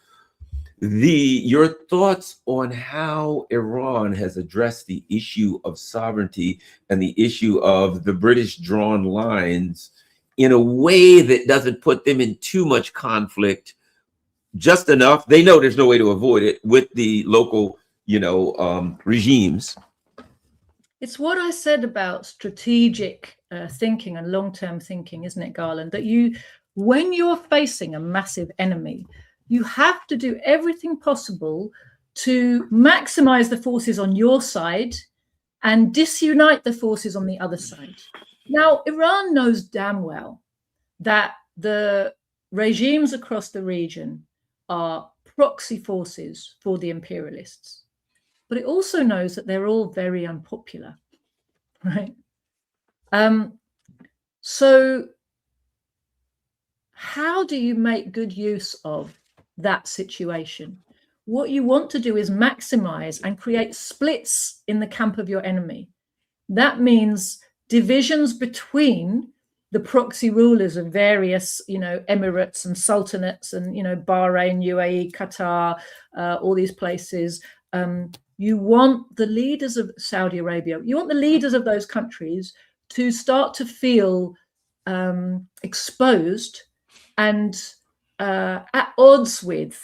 A: Your thoughts on how Iran has addressed the issue of sovereignty and the issue of the British drawn lines in a way that doesn't put them in too much conflict, just enough. They know there's no way to avoid it with the local, regimes.
B: It's what I said about strategic thinking and long-term thinking, isn't it, Garland? That when you're facing a massive enemy, you have to do everything possible to maximize the forces on your side and disunite the forces on the other side. Now, Iran knows damn well that the regimes across the region are proxy forces for the imperialists, but it also knows that they're all very unpopular, right? So how do you make good use of that situation? What you want to do is maximize and create splits in the camp of your enemy. That means divisions between the proxy rulers of various, emirates and sultanates and, Bahrain, UAE, Qatar, all these places. You want the leaders of Saudi Arabia, you want the leaders of those countries to start to feel exposed and at odds with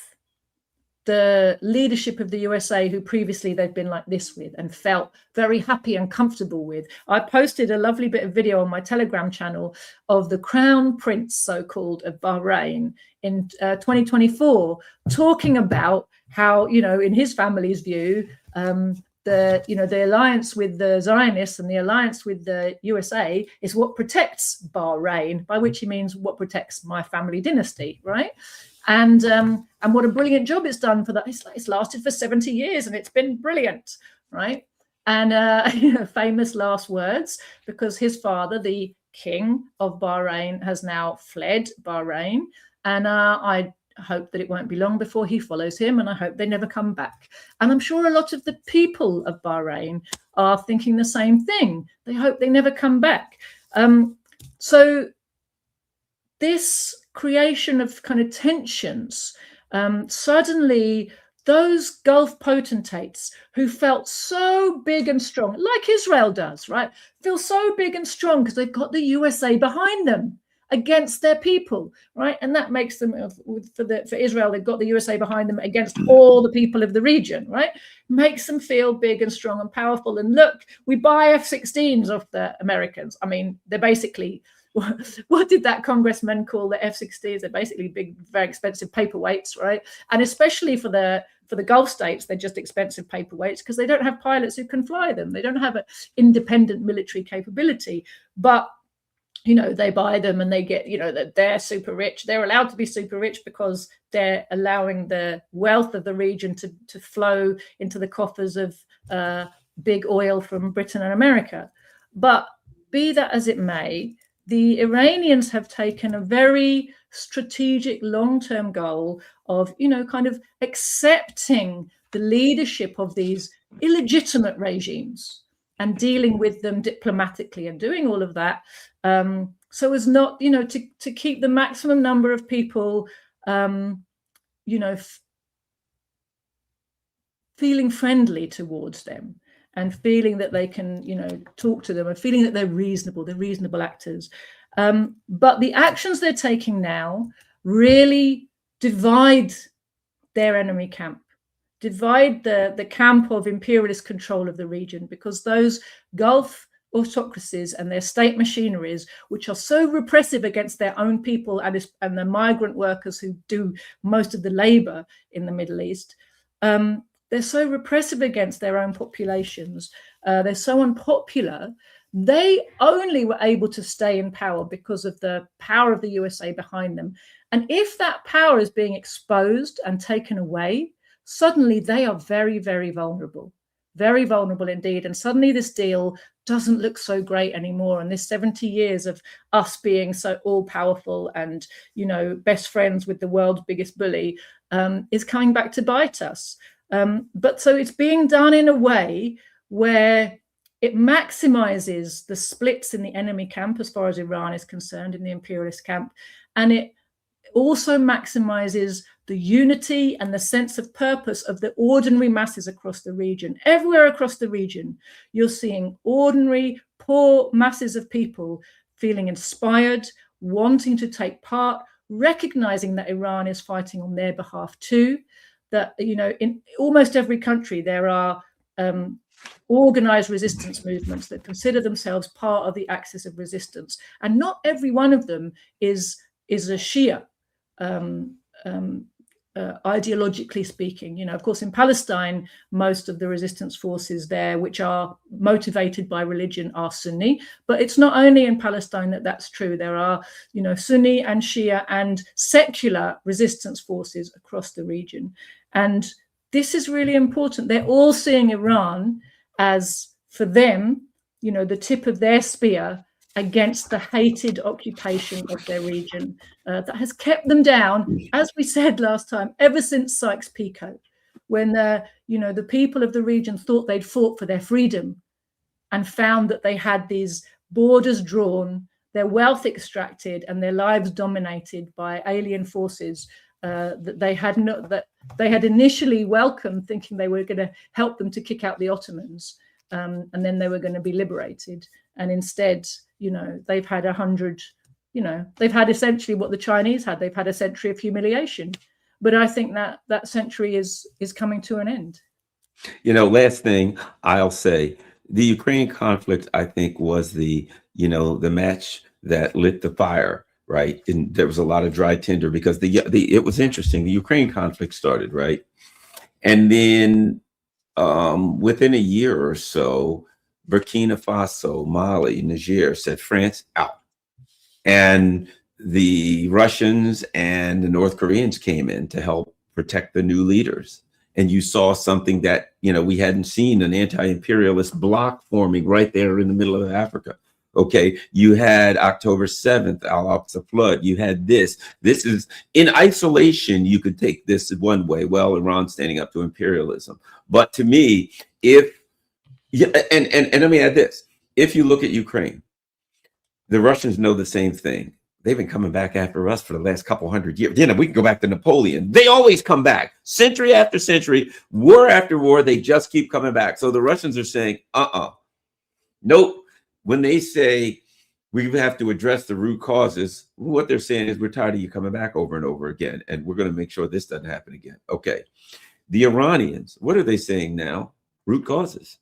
B: the leadership of the USA, who previously they've been like this with and felt very happy and comfortable with. I posted a lovely bit of video on my Telegram channel of the Crown Prince, so-called, of Bahrain in 2024, talking about how, in his family's view, the alliance with the Zionists and the alliance with the USA is what protects Bahrain, by which he means what protects my family dynasty, right? And what a brilliant job it's done for that. It's lasted for 70 years and it's been brilliant, right? And famous last words, because his father, the king of Bahrain, has now fled Bahrain, and I hope that it won't be long before he follows him, and I hope they never come back. And I'm sure a lot of the people of Bahrain are thinking the same thing. They hope they never come back. So this creation of kind of tensions, suddenly those Gulf potentates who felt so big and strong, like Israel does, right, feel so big and strong because they've got the USA behind them against their people, right? And that makes them, for Israel, they've got the USA behind them against all the people of the region, right? Makes them feel big and strong and powerful. And look, we buy F-16s off the Americans. I mean, they're basically, what did that congressman call the F-16s? They're basically big, very expensive paperweights, right? And especially for the Gulf states, they're just expensive paperweights because they don't have pilots who can fly them. They don't have an independent military capability. But they buy them and they get, that they're super rich. They're allowed to be super rich because they're allowing the wealth of the region to flow into the coffers of big oil from Britain and America. But be that as it may, the Iranians have taken a very strategic long-term goal of, kind of accepting the leadership of these illegitimate regimes and dealing with them diplomatically and doing all of that, so as not, to keep the maximum number of people, feeling friendly towards them and feeling that they can, talk to them and feeling that they're reasonable actors. But the actions they're taking now really divide their enemy camp, divide the camp of imperialist control of the region, because those Gulf autocracies and their state machineries, which are so repressive against their own people and the migrant workers who do most of the labor in the Middle East, they're so repressive against their own populations. They're so unpopular. They only were able to stay in power because of the power of the USA behind them. And if that power is being exposed and taken away, suddenly they are very, very vulnerable indeed. And suddenly this deal doesn't look so great anymore. And this 70 years of us being so all powerful and, best friends with the world's biggest bully is coming back to bite us. But so it's being done in a way where it maximizes the splits in the enemy camp as far as Iran is concerned, in the imperialist camp. And it also maximizes the unity and the sense of purpose of the ordinary masses across the region. Everywhere across the region, you're seeing ordinary, poor masses of people feeling inspired, wanting to take part, recognizing that Iran is fighting on their behalf too. That, in almost every country, there are organized resistance movements that consider themselves part of the axis of resistance. And not every one of them is a Shia, ideologically speaking. Of course, in Palestine, most of the resistance forces there, which are motivated by religion, are Sunni. But it's not only in Palestine that's true. There are, Sunni and Shia and secular resistance forces across the region. And this is really important. They're all seeing Iran as, for them, the tip of their spear against the hated occupation of their region that has kept them down, as we said last time, ever since Sykes-Picot, when the people of the region thought they'd fought for their freedom and found that they had these borders drawn, their wealth extracted, and their lives dominated by alien forces that they had initially welcomed, thinking they were going to help them to kick out the Ottomans, and then they were going to be liberated. And instead, they've had they've had essentially what the Chinese had. They've had a century of humiliation. But I think that century is coming to an end.
A: Last thing I'll say, the Ukraine conflict, I think, was the match that lit the fire, right? And there was a lot of dry tinder because it was interesting. The Ukraine conflict started, right? And then within a year or so, Burkina Faso, Mali, Niger said France out. And the Russians and the North Koreans came in to help protect the new leaders. And you saw something that, we hadn't seen, an anti-imperialist bloc forming right there in the middle of Africa. Okay, you had October 7th, Al-Aqsa flood. You had this. This is in isolation. You could take this one way. Well, Iran standing up to imperialism. But to me, and let me add this: if you look at Ukraine, the Russians know the same thing. They've been coming back after us for the last couple hundred years. We can go back to Napoleon. They always come back, century after century, war after war. They just keep coming back. So the Russians are saying, nope. When they say we have to address the root causes, what they're saying is we're tired of you coming back over and over again, and we're going to make sure this doesn't happen again. Okay. The Iranians, what are they saying now? Root causes.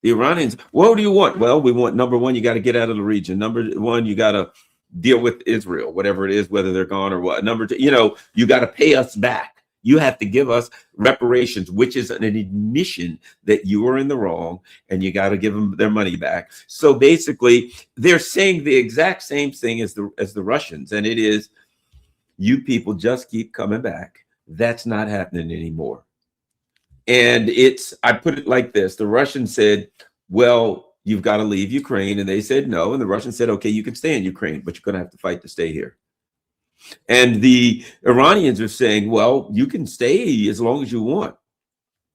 A: The Iranians, what do you want? Well, we want, number one, you got to get out of the region. Number one, you got to deal with Israel, whatever it is, whether they're gone or what. Number two, you got to pay us back. You have to give us reparations, which is an admission that you were in the wrong, and you got to give them their money back. So basically, they're saying the exact same thing as the Russians, and it is, you people just keep coming back. That's not happening anymore. And I put it like this: the Russians said, well, you've got to leave Ukraine, and they said no, and the Russians said, okay, you can stay in Ukraine, but you're going to have to fight to stay here. And the Iranians are saying, well, you can stay as long as you want,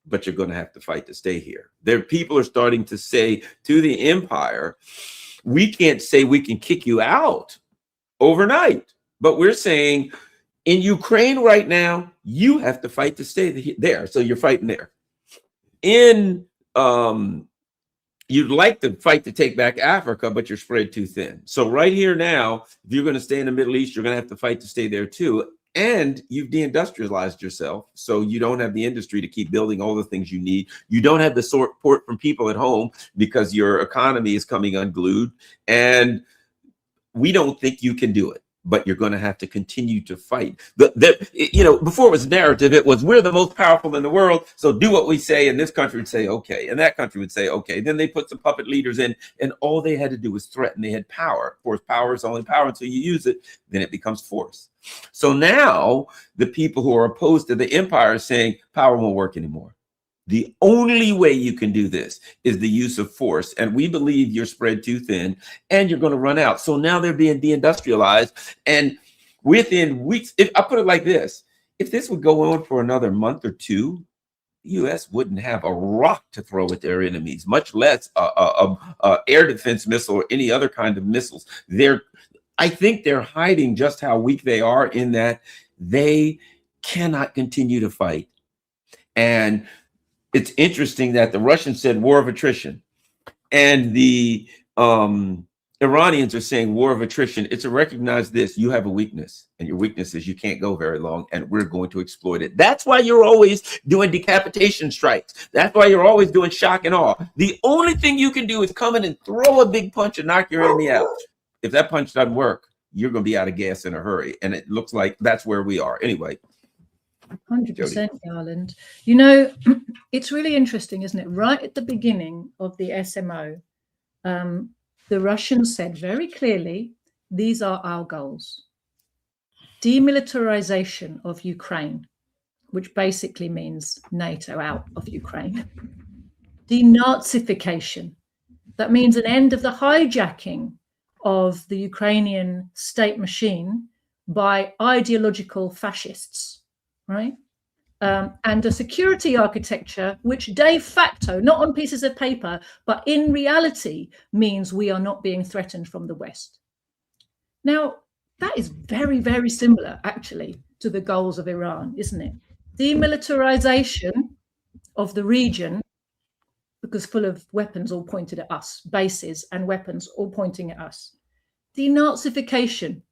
A: but you're going to have to fight to stay here. Their people are starting to say to the empire, we can't say we can kick you out overnight, but we're saying in Ukraine right now, you have to fight to stay there. So you're fighting there. You'd like to fight to take back Africa, but you're spread too thin. So right here now, if you're going to stay in the Middle East, you're going to have to fight to stay there too. And you've deindustrialized yourself, so you don't have the industry to keep building all the things you need. You don't have the support from people at home because your economy is coming unglued. And we don't think you can do it, but you're going to have to continue to fight. Before it was narrative, it was, we're the most powerful in the world, so do what we say. And this country would say, okay. And that country would say, okay. Then they put some puppet leaders in, and all they had to do was threaten. They had power. Of course, power is only power until you use it. Then it becomes force. So now the people who are opposed to the empire are saying power won't work anymore. The only way you can do this is the use of force. And we believe you're spread too thin and you're going to run out. So now they're being deindustrialized. And within weeks, if I put it like this, if this would go on for another month or two, the U.S. wouldn't have a rock to throw at their enemies, much less a air defense missile or any other kind of missiles. I think they're hiding just how weak they are, in that they cannot continue to fight. And it's interesting that the Russians said war of attrition, and the Iranians are saying war of attrition. It's to recognize this: you have a weakness, and your weakness is you can't go very long, and we're going to exploit it. That's why you're always doing decapitation strikes. That's why you're always doing shock and awe. The only thing you can do is come in and throw a big punch and knock your enemy out. If that punch doesn't work, you're going to be out of gas in a hurry. And it looks like that's where we are. Anyway.
B: 100%, Garland. It's really interesting, isn't it? Right at the beginning of the SMO, the Russians said very clearly, these are our goals. Demilitarization of Ukraine, which basically means NATO out of Ukraine. Denazification, that means an end of the hijacking of the Ukrainian state machine by ideological fascists, right? And a security architecture which de facto, not on pieces of paper, but in reality means we are not being threatened from the West. Now, that is very, very similar, actually, to the goals of Iran, isn't it? Demilitarization of the region, because full of weapons all pointed at us, bases and weapons all pointing at us. Denazification,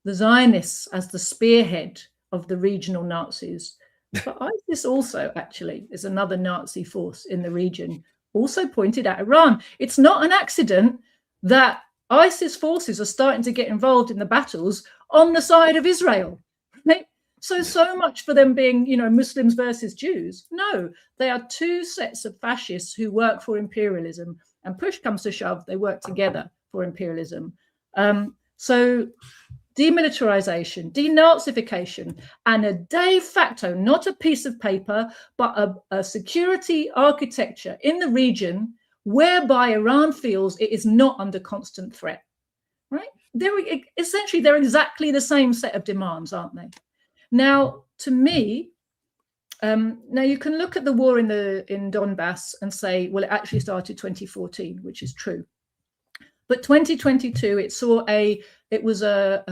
B: the Zionists as the spearhead of the regional Nazis. But ISIS also actually is another Nazi force in the region, also pointed at Iran. It's not an accident that ISIS forces are starting to get involved in the battles on the side of Israel. Right? So much for them being, you know, Muslims versus Jews. No, they are two sets of fascists who work for imperialism, and push comes to shove, they work together for imperialism. So demilitarization, denazification, and a de facto, not a piece of paper, but a security architecture in the region whereby Iran feels it is not under constant threat, right? They're exactly the same set of demands, aren't they? Now, to me, now you can look at the war in Donbass and say, well, it actually started 2014, which is true. But 2022, it was a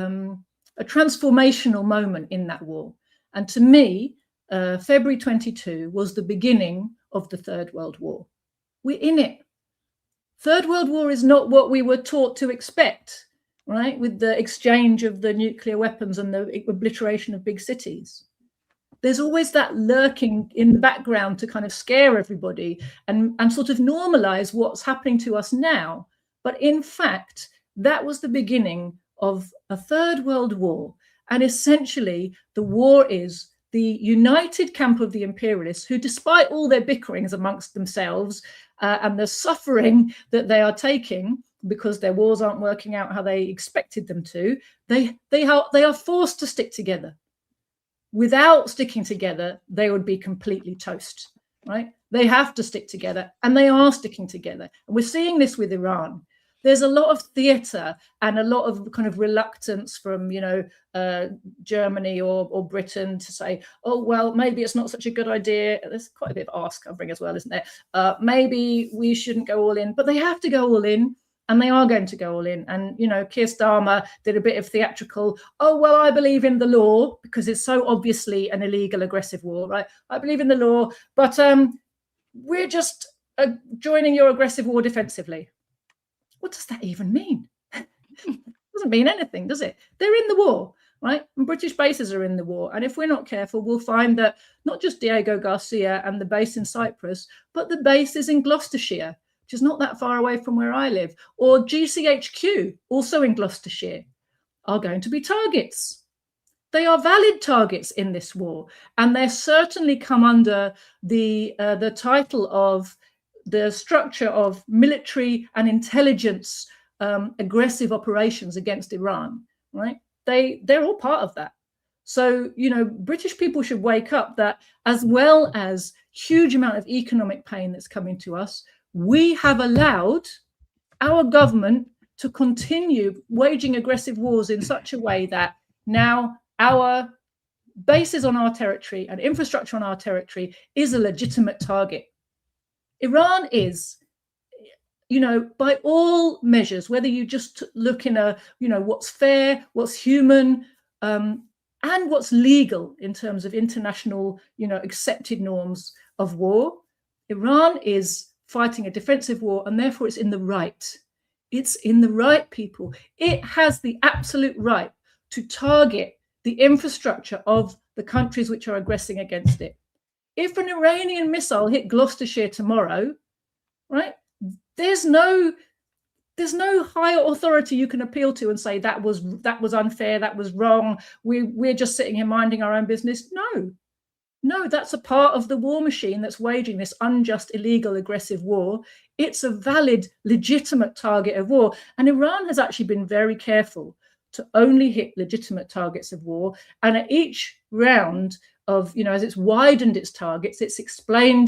B: transformational moment in that war. And to me, February 22 was the beginning of the Third World War. We're in it. Third World War is not what we were taught to expect, right? With the exchange of the nuclear weapons and the obliteration of big cities. There's always that lurking in the background to kind of scare everybody and sort of normalize what's happening to us now. But in fact, that was the beginning of a Third World War. And essentially, the war is the united camp of the imperialists who, despite all their bickerings amongst themselves and the suffering that they are taking because their wars aren't working out how they expected them to, they are forced to stick together. Without sticking together, they would be completely toast, right? They have to stick together, and they are sticking together. And we're seeing this with Iran. There's a lot of theatre and a lot of kind of reluctance from, you know, Germany or Britain to say, oh, well, maybe it's not such a good idea. There's quite a bit of arse covering as well, isn't there? Maybe we shouldn't go all in, but they have to go all in. And they are going to go all in. And, you know, Keir Starmer did a bit of theatrical, oh, well, I believe in the law, because it's so obviously an illegal, aggressive war, right? I believe in the law, but we're just joining your aggressive war defensively. What does that even mean? It doesn't mean anything, does it? They're in the war, right? And British bases are in the war. And if we're not careful, we'll find that not just Diego Garcia and the base in Cyprus, but the base is in Gloucestershire, which is not that far away from where I live, or GCHQ, also in Gloucestershire, are going to be targets. They are valid targets in this war, and they're certainly come under the title of the structure of military and intelligence aggressive operations against Iran, right? They're all part of that. So, you know, British people should wake up that as well as huge amount of economic pain that's coming to us, we have allowed our government to continue waging aggressive wars in such a way that now our bases on our territory and infrastructure on our territory is a legitimate target. Iran is, you know, by all measures, whether you just look in a, you know, what's fair, what's human, and what's legal in terms of international, you know, accepted norms of war, Iran is fighting a defensive war, and therefore it's in the right. It's in the right, people. It has the absolute right to target the infrastructure of the countries which are aggressing against it. If an Iranian missile hit Gloucestershire tomorrow, right, there's no higher authority you can appeal to and say that was unfair, that was wrong, we're just sitting here minding our own business. No, that's a part of the war machine that's waging this unjust, illegal, aggressive war. It's a valid, legitimate target of war. And Iran has actually been very careful to only hit legitimate targets of war. And at each round of, you know, as it's widened its targets, it's explained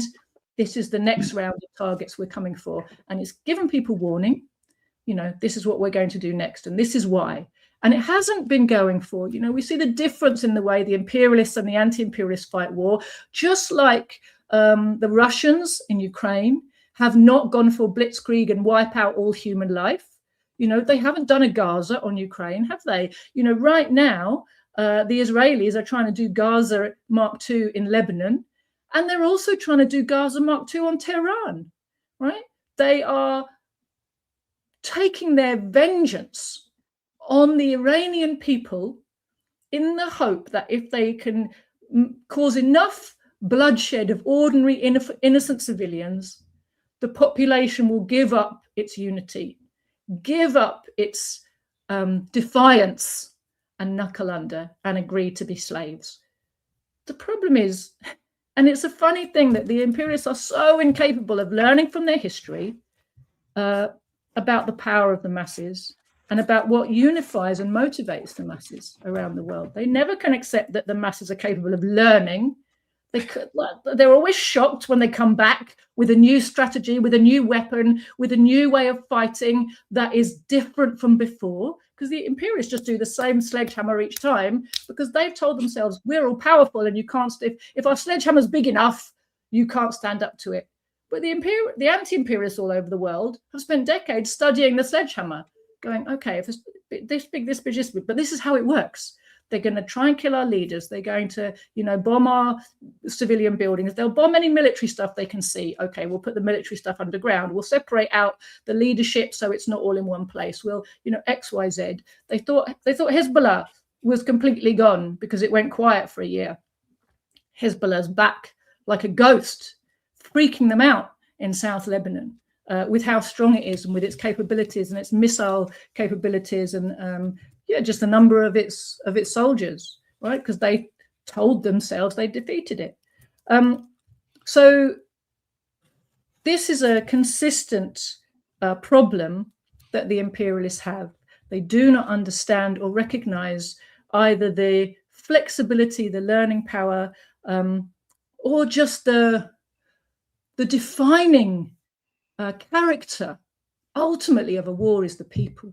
B: this is the next round of targets we're coming for. And it's given people warning, you know, this is what we're going to do next. And this is why. And it hasn't been going for, you know, we see the difference in the way the imperialists and the anti-imperialists fight war, just like the Russians in Ukraine have not gone for blitzkrieg and wipe out all human life. You know, they haven't done a Gaza on Ukraine, have they? You know, right now, the Israelis are trying to do Gaza Mark II in Lebanon, and they're also trying to do Gaza Mark II on Tehran, right? They are taking their vengeance on the Iranian people in the hope that if they can cause enough bloodshed of ordinary innocent civilians, the population will give up its unity, give up its defiance and knuckle under and agree to be slaves. the problem is, and it's a funny thing that the imperialists are so incapable of learning from their history about the power of the masses and about what unifies and motivates the masses around the world. They never can accept that the masses are capable of learning. They're always shocked when they come back with a new strategy, with a new weapon, with a new way of fighting that is different from before, because the imperialists just do the same sledgehammer each time, because they've told themselves, we're all powerful and you can't, if our sledgehammer's big enough, you can't stand up to it. But the anti-imperialists all over the world have spent decades studying the sledgehammer, going, okay, if it's this big, this big, this big, but this is how it works. They're going to try and kill our leaders. They're going to, bomb our civilian buildings. They'll bomb any military stuff they can see. Okay, we'll put the military stuff underground. We'll separate out the leadership so it's not all in one place. We'll, X, Y, Z. They thought Hezbollah was completely gone because it went quiet for a year. Hezbollah's back like a ghost, freaking them out in South Lebanon. With how strong it is and with its capabilities and its missile capabilities and just the number of its soldiers, right? Because they told themselves they defeated it. So this is a consistent problem that the imperialists have. They do not understand or recognize either the flexibility, the learning power, or just the defining character ultimately of a war is the people.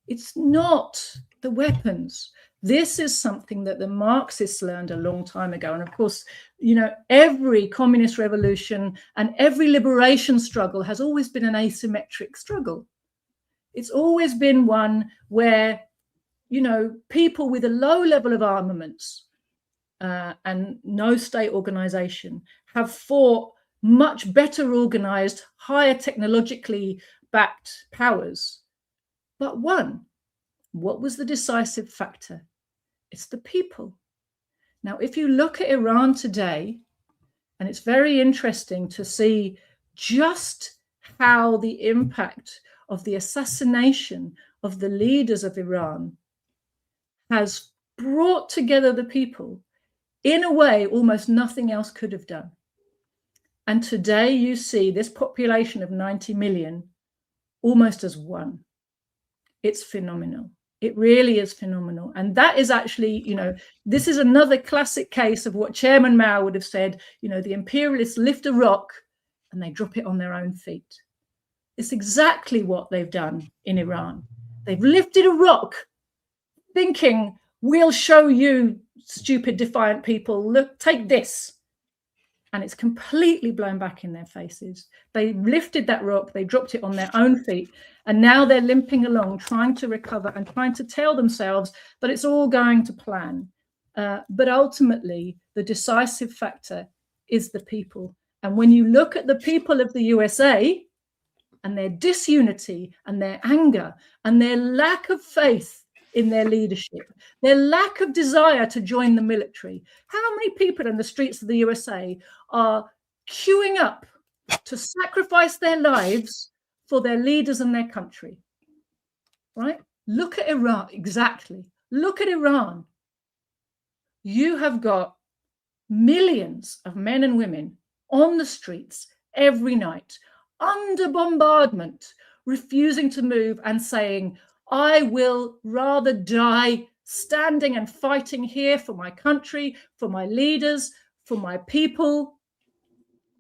B: It's not the weapons. This is something that the Marxists learned a long time ago. And of course, every communist revolution and every liberation struggle has always been an asymmetric struggle. It's always been one where, people with a low level of armaments and no state organization have fought much better organized, higher technologically backed powers, but won. What was the decisive factor? It's the people. Now, if you look at Iran today, and it's very interesting to see just how the impact of the assassination of the leaders of Iran has brought together the people in a way almost nothing else could have done. And today you see this population of 90 million almost as one. It's phenomenal. It really is phenomenal. And that is actually, this is another classic case of what Chairman Mao would have said, the imperialists lift a rock and they drop it on their own feet. It's exactly what they've done in Iran. They've lifted a rock thinking, we'll show you stupid, defiant people, look, take this. And it's completely blown back in their faces. They lifted that rock, they dropped it on their own feet, and now they're limping along, trying to recover and trying to tell themselves that it's all going to plan. But ultimately, the decisive factor is the people. And when you look at the people of the USA and their disunity and their anger and their lack of faith in their leadership, their lack of desire to join the military. How many people in the streets of the USA are queuing up to sacrifice their lives for their leaders and their country? Right? Look at Iran. Exactly. Look at Iran. You have got millions of men and women on the streets every night under bombardment, refusing to move and saying, I will rather die standing and fighting here for my country, for my leaders, for my people,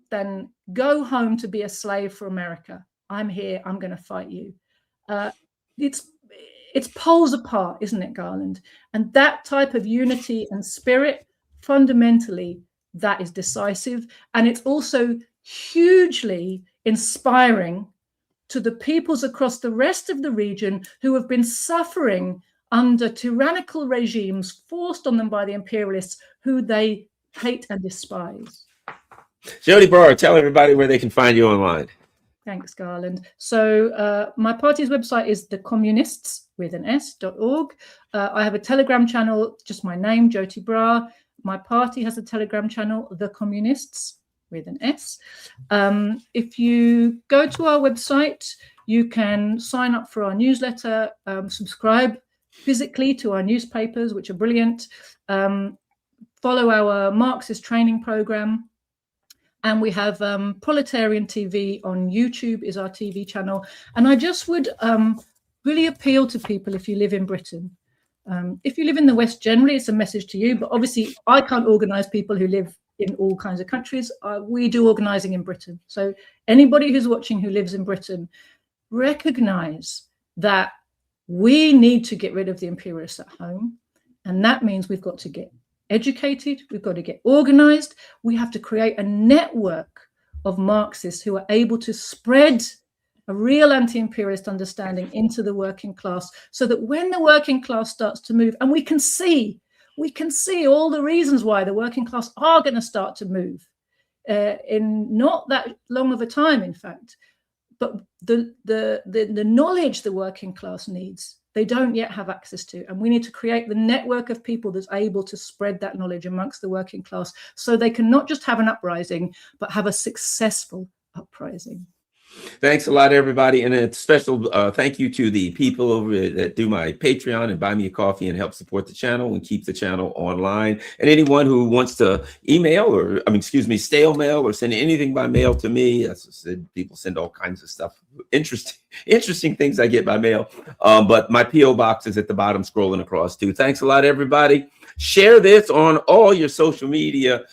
B: than go home to be a slave for America. I'm here. I'm going to fight you. It's poles apart, isn't it, Garland? And that type of unity and spirit, fundamentally, that is decisive. And it's also hugely inspiring to the peoples across the rest of the region who have been suffering under tyrannical regimes forced on them by the imperialists who they hate and despise.
A: Joti Brar, tell everybody where they can find you online.
B: Thanks, Garland. So my party's website is thecommunists.org. I have a Telegram channel, just my name, Joti Brar. My party has a Telegram channel, The Communists, with an S. If you go to our website, you can sign up for our newsletter, subscribe physically to our newspapers, which are brilliant. follow our Marxist training program. And we have Proletarian TV on YouTube is our TV channel. And I just would really appeal to people if you live in Britain. If you live in the West, generally, it's a message to you. But obviously, I can't organise people who live in all kinds of countries. We do organising in Britain. So anybody who's watching who lives in Britain, recognise that we need to get rid of the imperialists at home. And that means we've got to get educated, we've got to get organised, we have to create a network of Marxists who are able to spread a real anti-imperialist understanding into the working class, so that when the working class starts to move, and we can see all the reasons why the working class are going to start to move in not that long of a time, in fact, but the knowledge the working class needs, they don't yet have access to. And we need to create the network of people that's able to spread that knowledge amongst the working class, so they can not just have an uprising, but have a successful uprising.
A: Thanks a lot, everybody. And a special thank you to the people over that do my Patreon and buy me a coffee and help support the channel and keep the channel online. And anyone who wants to email or, stale mail or send anything by mail to me. As I said, people send all kinds of stuff. Interesting things I get by mail. But my P.O. box is at the bottom scrolling across too. Thanks a lot, everybody. Share this on all your social media